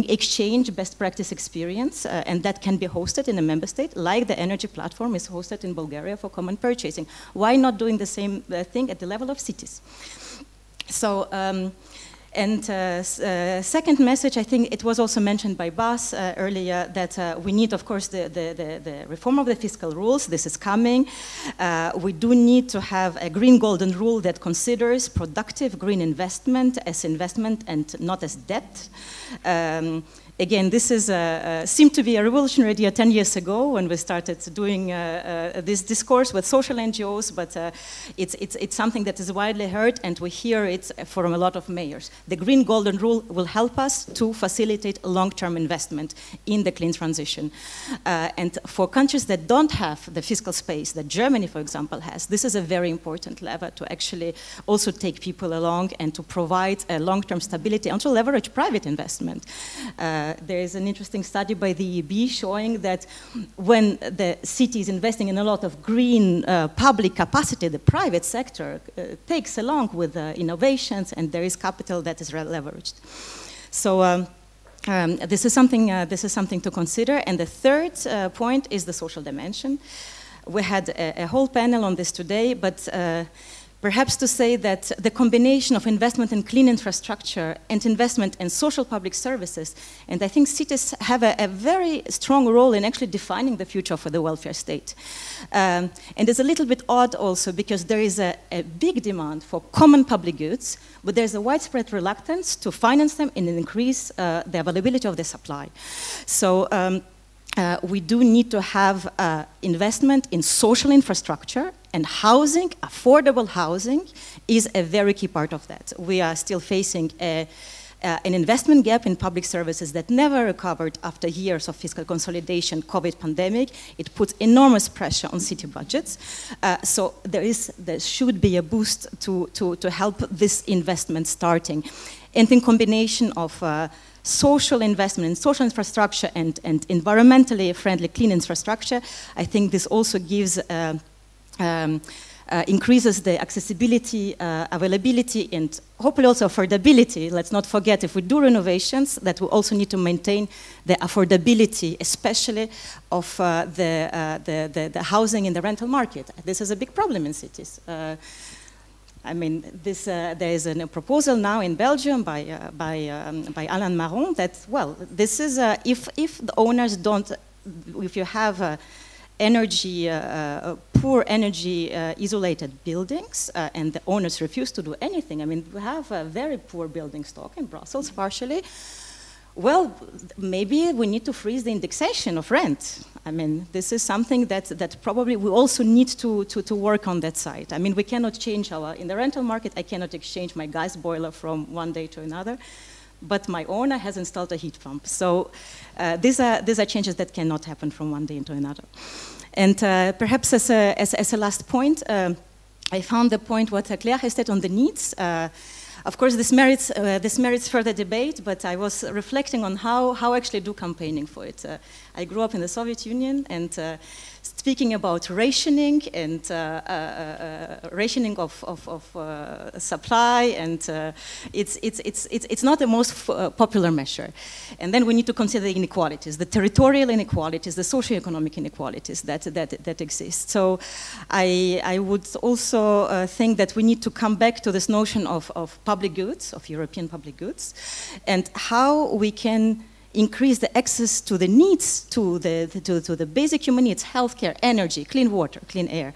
Speaker 5: exchange best practice experience, and that can be hosted in a member state, like the energy platform is hosted in Bulgaria for common purchasing. Why not doing the same thing at the level of cities? So, second message, I think it was also mentioned by Bas earlier, that we need, of course, the reform of the fiscal rules. This is coming. We do need to have a green golden rule that considers productive green investment as investment and not as debt. Again, this is seemed to be a revolutionary idea 10 years ago when we started doing this discourse with social NGOs, but it's something that is widely heard, and we hear it from a lot of mayors. The Green Golden Rule will help us to facilitate long-term investment in the clean transition. And for countries that don't have the fiscal space that Germany, for example, has, this is a very important lever to actually also take people along and to provide a long-term stability and to leverage private investment. There is an interesting study by the EIB showing that when the city is investing in a lot of green public capacity, the private sector takes along with innovations, and there is capital that is leveraged. So this is something to consider. And the third point is the social dimension. We had a whole panel on this today, but perhaps to say that the combination of investment in clean infrastructure and investment in social public services, and I think cities have a very strong role in actually defining the future for the welfare state. And it's a little bit odd also because there is a big demand for common public goods, but there's a widespread reluctance to finance them and increase the availability of the supply. So we do need to have investment in social infrastructure, and housing, affordable housing, is a very key part of that. We are still facing an investment gap in public services that never recovered after years of fiscal consolidation, COVID pandemic. It puts enormous pressure on city budgets. So there should be a boost to help this investment starting. And in combination of social investment in social infrastructure and environmentally friendly clean infrastructure, I think this also gives increases the accessibility, availability, and hopefully also affordability. Let's not forget, if we do renovations, that we also need to maintain the affordability, especially of the housing in the rental market. This is a big problem in cities. I mean, there is a proposal now in Belgium by Alain Marron that, well, this is if the owners don't, if you have poor energy isolated buildings and the owners refuse to do anything. I mean, we have a very poor building stock in Brussels partially. Well, maybe we need to freeze the indexation of rent. I mean, this is something that probably we also need to work on that side. I mean, we cannot change in the rental market, I cannot exchange my gas boiler from one day to another, but my owner has installed a heat pump. So these are changes that cannot happen from one day into another. And perhaps as a last point, I found the point what Claire has said on the needs. Of course, this merits further debate, but I was reflecting on how actually do campaigning for it. I grew up in the Soviet Union, and speaking about rationing and rationing of supply, and it's not the most popular measure. And then we need to consider the inequalities, the territorial inequalities, the socioeconomic inequalities that exist. So I would also think that we need to come back to this notion of public goods, of European public goods, and how we can increase the access to the needs, to the basic human needs, healthcare, energy, clean water, clean air.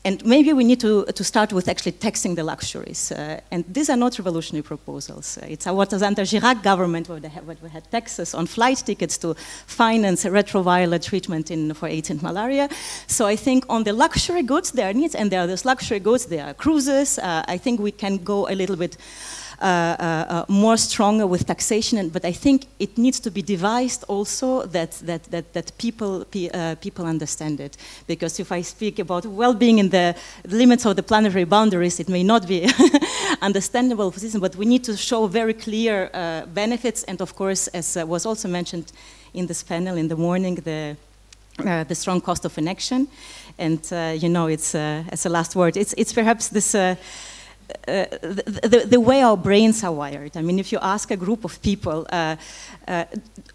Speaker 5: And maybe we need to start with actually taxing the luxuries. And these are not revolutionary proposals. It's what was under Chirac government, where we had taxes on flight tickets to finance retroviral treatment for AIDS and malaria. So I think on the luxury goods, there are needs, and there are those luxury goods, there are cruises. I think we can go a little bit more stronger with taxation, but I think it needs to be devised also that people understand it. Because if I speak about well-being in the limits of the planetary boundaries, it may not be understandable position, but we need to show very clear benefits, and of course, as was also mentioned in this panel in the morning, the strong cost of inaction. And you know, it's as a last word, it's perhaps this. The way our brains are wired. I mean, if you ask a group of people,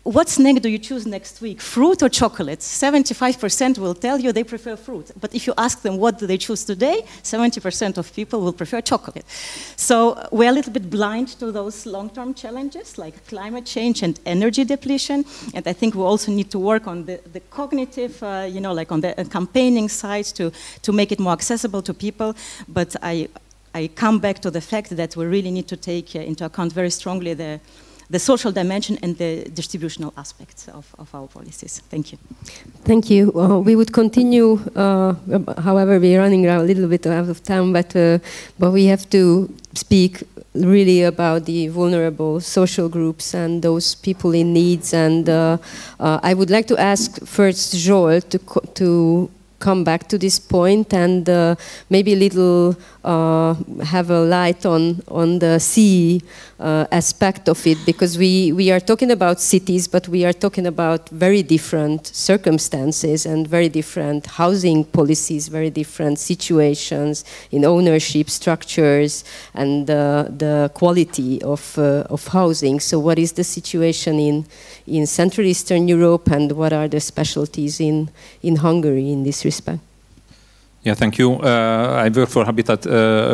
Speaker 5: what snack do you choose next week, fruit or chocolate? 75% will tell you they prefer fruit. But if you ask them what do they choose today, 70% of people will prefer chocolate. So we're a little bit blind to those long-term challenges like climate change and energy depletion. And I think we also need to work on the cognitive, you know, like on the campaigning side to make it more accessible to people. But I come back to the fact that we really need to take into account very strongly the social dimension and the distributional aspects of our policies. Thank you.
Speaker 2: Thank you. We would continue, however, we're running a little bit out of time, but we have to speak really about the vulnerable social groups and those people in needs. And I would like to ask first Joel to come back to this point and maybe a little have a light on the sea aspect of it, because we are talking about cities, but we are talking about very different circumstances and very different housing policies, very different situations in ownership structures and the quality of housing. So what is the situation in Central Eastern Europe, and what are the specialties in Hungary in this respect?
Speaker 6: Yeah, thank you. I work for Habitat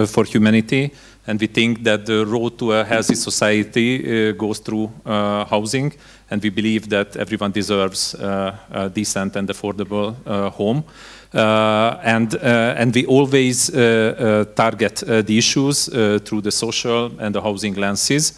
Speaker 6: for Humanity, and we think that the road to a healthy society goes through housing, and we believe that everyone deserves a decent and affordable home. And we always target the issues through the social and the housing lenses.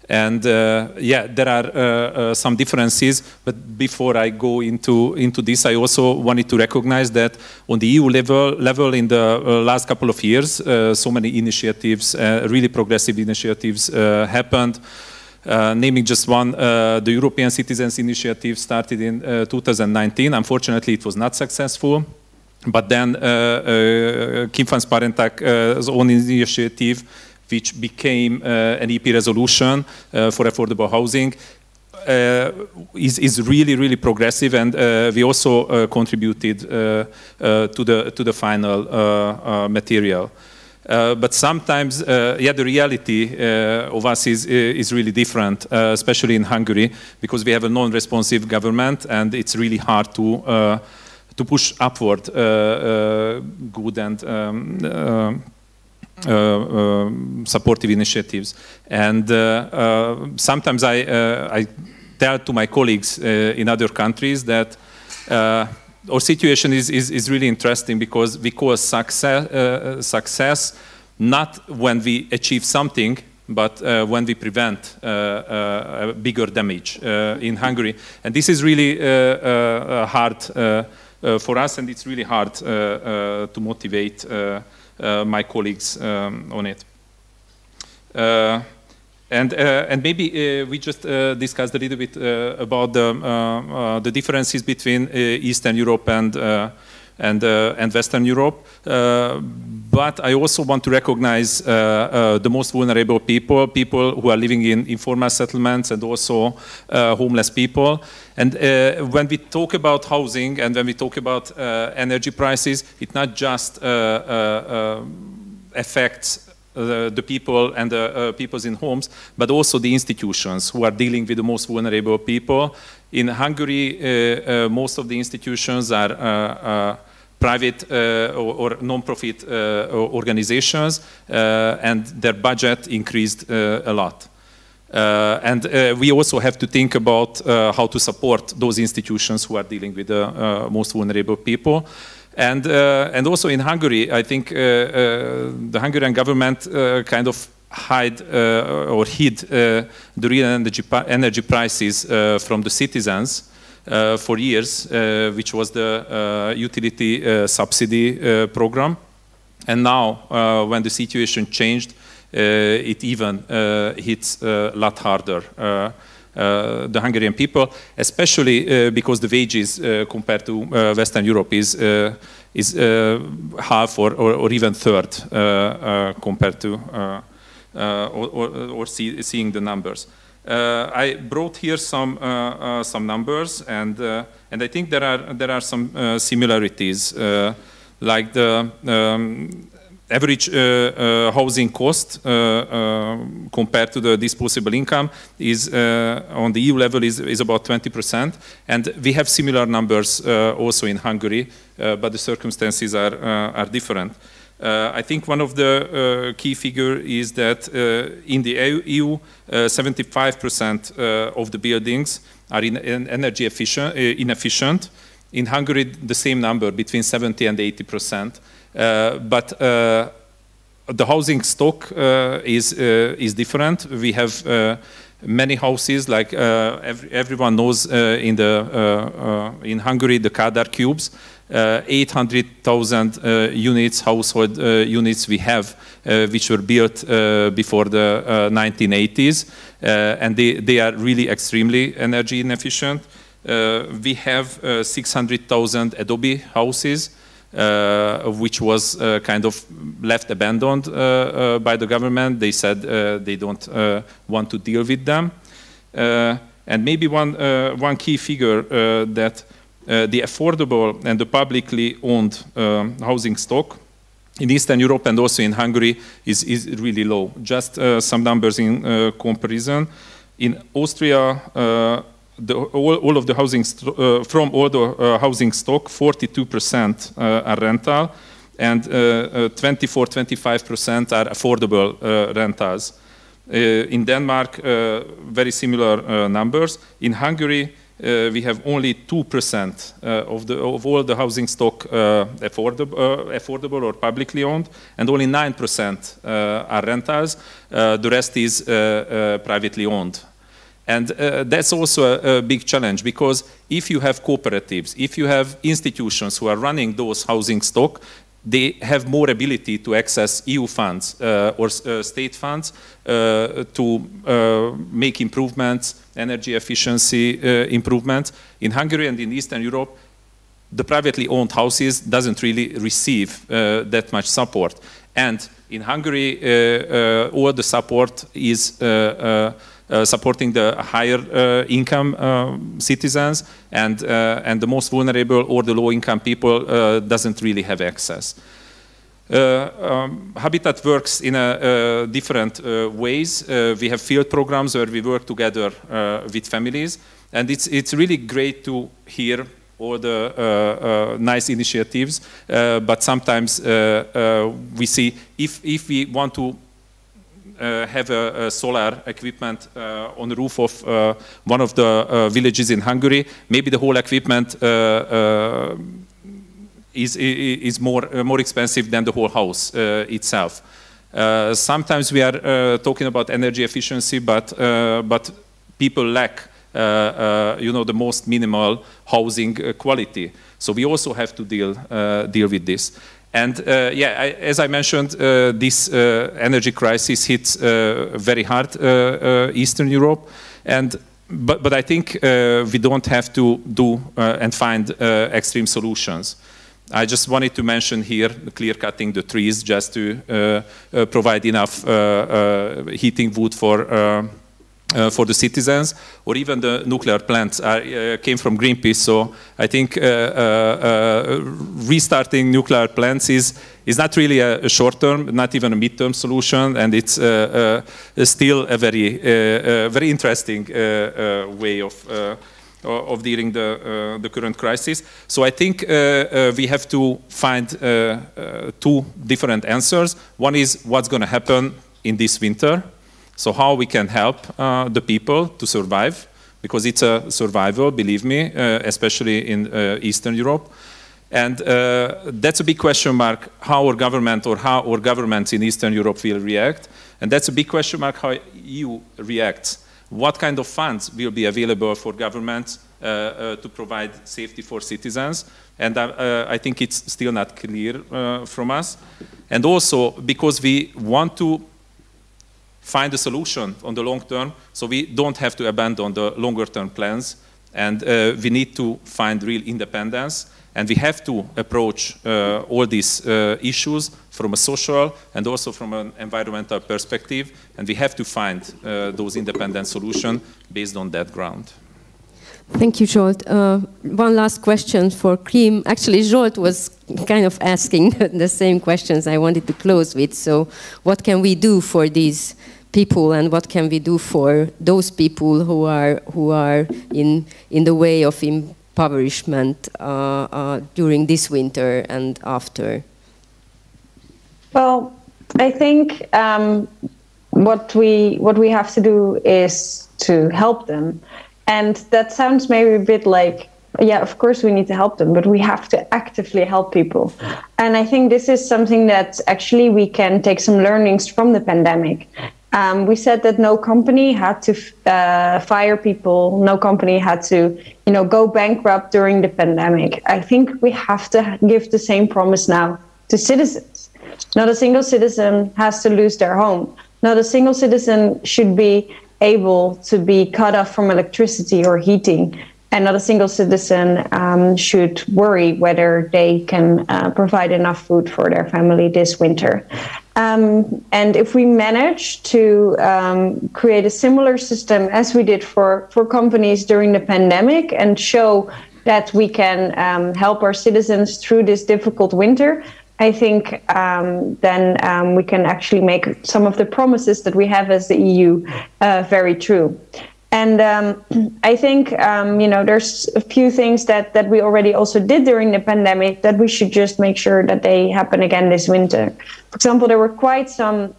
Speaker 6: And yeah, there are some differences, but before I go into this, I also wanted to recognize that on the EU level in the last couple of years, so many initiatives, really progressive initiatives happened. Naming just one, the European Citizens Initiative started in 2019. Unfortunately, it was not successful. But then Kim van Sparentak's own initiative, which became an EP resolution for affordable housing, is really, really progressive, and we also contributed to the final material. But sometimes, yeah, the reality of us is really different, especially in Hungary, because we have a non-responsive government, and it's really hard to push upward good and supportive initiatives. And sometimes I tell to my colleagues in other countries that our situation is really interesting, because we call success not when we achieve something, but when we prevent bigger damage in Hungary. And this is really hard for us, and it's really hard to motivate my colleagues on it. And maybe we just discussed a little bit about the differences between Eastern Europe and Western Europe. But I also want to recognize the most vulnerable people who are living in informal settlements, and also homeless people. And when we talk about housing and when we talk about energy prices, it not just affects the people and the peoples in homes, but also the institutions who are dealing with the most vulnerable people. In Hungary, most of the institutions are private or non-profit organizations, and their budget increased a lot. And we also have to think about how to support those institutions who are dealing with the most vulnerable people. And also in Hungary, I think the Hungarian government kind of hid the real energy prices from the citizens for years, which was the utility subsidy program. And now, when the situation changed, it even hits a lot harder the Hungarian people, especially because the wages compared to Western Europe is half or even third compared to seeing the numbers. I brought here some numbers, and I think there are some similarities, like the average housing cost compared to the disposable income is on the EU level is about 20%, and we have similar numbers also in Hungary, but the circumstances are different. I think one of the key figure is that in the EU, 75% of the buildings are energy inefficient. In Hungary, the same number, between 70 and 80%. But the housing stock is different. We have many houses, like everyone knows in Hungary, the Kádár cubes. 800,000 units, household units we have, which were built before the 1980s, and they are really extremely energy inefficient. We have 600,000 Adobe houses, which was kind of left abandoned by the government. They said they don't want to deal with them. And maybe one key figure that the affordable and the publicly owned housing stock in Eastern Europe and also in Hungary is really low. Just some numbers in comparison. In Austria, all of the housing from all the housing stock, 42% are rental, and 24-25% are affordable rentals. In Denmark, very similar numbers. In Hungary, we have only 2% of all the housing stock affordable or publicly owned, and only 9% are rentals. The rest is privately owned. And that's also a big challenge, because if you have cooperatives, if you have institutions who are running those housing stock, they have more ability to access EU funds or state funds to make improvements, energy efficiency improvements. In Hungary and in Eastern Europe, the privately owned houses doesn't really receive that much support. And in Hungary, all the support is supporting the higher income citizens, and the most vulnerable or the low income people doesn't really have access. Habitat works in different ways. We have field programs where we work together with families, and it's really great to hear all the nice initiatives, but sometimes we see if we want to have a solar equipment on the roof of one of the villages in Hungary, maybe the whole equipment is more expensive than the whole house itself. Sometimes we are talking about energy efficiency, but people lack the most minimal housing quality. So we also have to deal with this. And as I mentioned, this energy crisis hits very hard Eastern Europe, but I think we don't have to do and find extreme solutions. I just wanted to mention here clear-cutting the trees just to provide enough heating wood for the citizens, or even the nuclear plants came from Greenpeace. So I think restarting nuclear plants is not really a short-term, not even a mid-term solution, and it's still a very interesting way of dealing the current crisis. So I think we have to find two different answers. One is what's going to happen in this winter. So how we can help the people to survive, because it's a survival, believe me, especially in Eastern Europe. And that's a big question mark, how our government or how our governments in Eastern Europe will react. And that's a big question mark how EU reacts. What kind of funds will be available for governments to provide safety for citizens? And I think it's still not clear from us. And also because we want to find a solution on the long term, so we don't have to abandon the longer term plans, and we need to find real independence, and we have to approach all these issues from a social and also from an environmental perspective, and we have to find those independent solutions based on that ground.
Speaker 2: Thank you, Zsolt. One last question for Klim. Actually, Zsolt was kind of asking the same questions I wanted to close with. So what can we do for these people, and what can we do for those people who are in the way of impoverishment during this winter and after?
Speaker 4: Well, I think what we have to do is to help them. And that sounds maybe a bit like, yeah, of course we need to help them, but we have to actively help people. And I think this is something that actually we can take some learnings from the pandemic. We said that no company had to fire people, no company had to, go bankrupt during the pandemic. I think we have to give the same promise now to citizens. Not a single citizen has to lose their home. Not a single citizen should be able to be cut off from electricity or heating, and not a single citizen should worry whether they can provide enough food for their family this winter. And if we manage to create a similar system as we did for companies during the pandemic and show that we can help our citizens through this difficult winter, I think then we can actually make some of the promises that we have as the EU very true. And I think, there's a few things that we already also did during the pandemic that we should just make sure that they happen again this winter. For example, there were quite some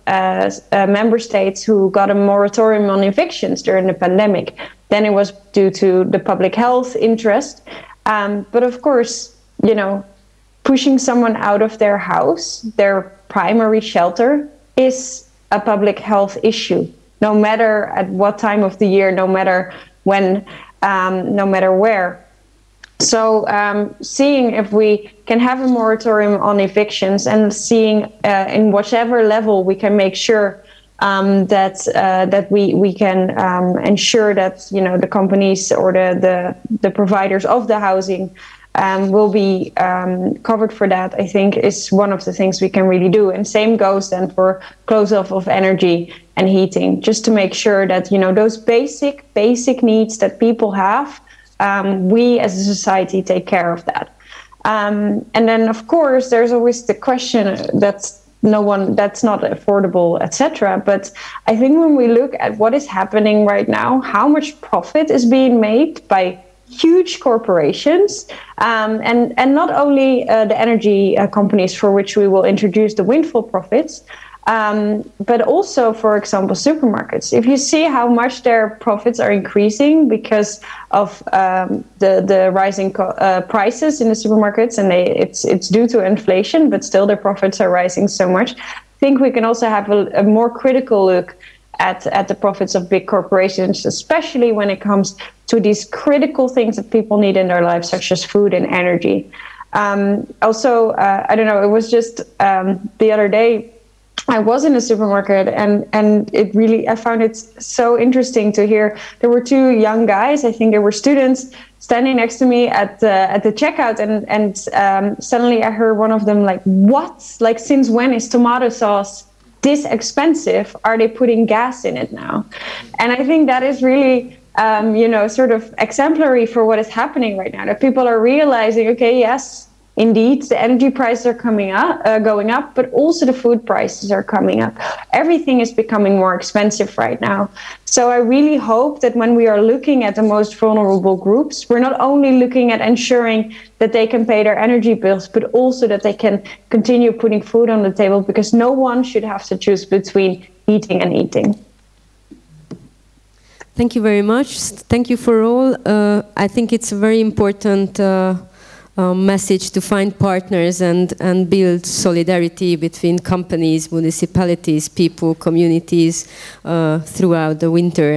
Speaker 4: member states who got a moratorium on evictions during the pandemic. Then it was due to the public health interest. But of course, pushing someone out of their house, their primary shelter, is a public health issue, no matter at what time of the year, no matter when, no matter where. So seeing if we can have a moratorium on evictions and seeing in whatever level we can make sure that we can ensure that the companies or the providers of the housing will be covered for that, I think is one of the things we can really do. And same goes then for close off of energy and heating, just to make sure that, those basic needs that people have, we as a society take care of that. And then, of course, there's always the question that's not affordable, etc. But I think when we look at what is happening right now, how much profit is being made by huge corporations, and not only the energy companies for which we will introduce the windfall profits, but also, for example, supermarkets. If you see how much their profits are increasing because of the rising prices in the supermarkets, and it's due to inflation, but still their profits are rising so much, I think we can also have a more critical look at the profits of big corporations, especially when it comes to these critical things that people need in their lives, such as food and energy. Also, I don't know, it was just the other day, I was in a supermarket and it really, I found it so interesting to hear. There were two young guys, I think they were students, standing next to me at the checkout, and suddenly I heard one of them like, "What? Like, since when is tomato sauce this expensive? Are they putting gas in it now?" And I think that is really, sort of exemplary for what is happening right now. That people are realizing, okay, yes, indeed, the energy prices are going up, but also the food prices are coming up. Everything is becoming more expensive right now. So I really hope that when we are looking at the most vulnerable groups, we're not only looking at ensuring that they can pay their energy bills, but also that they can continue putting food on the table, because no one should have to choose between heating and eating.
Speaker 2: Thank you very much. Thank you for all. I think it's a very important message to find partners and build solidarity between companies, municipalities, people, communities throughout the winter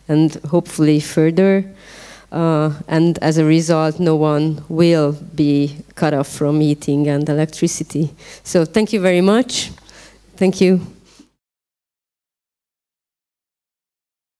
Speaker 2: and hopefully further. And as a result, no one will be cut off from heating and electricity. So thank you very much. Thank you.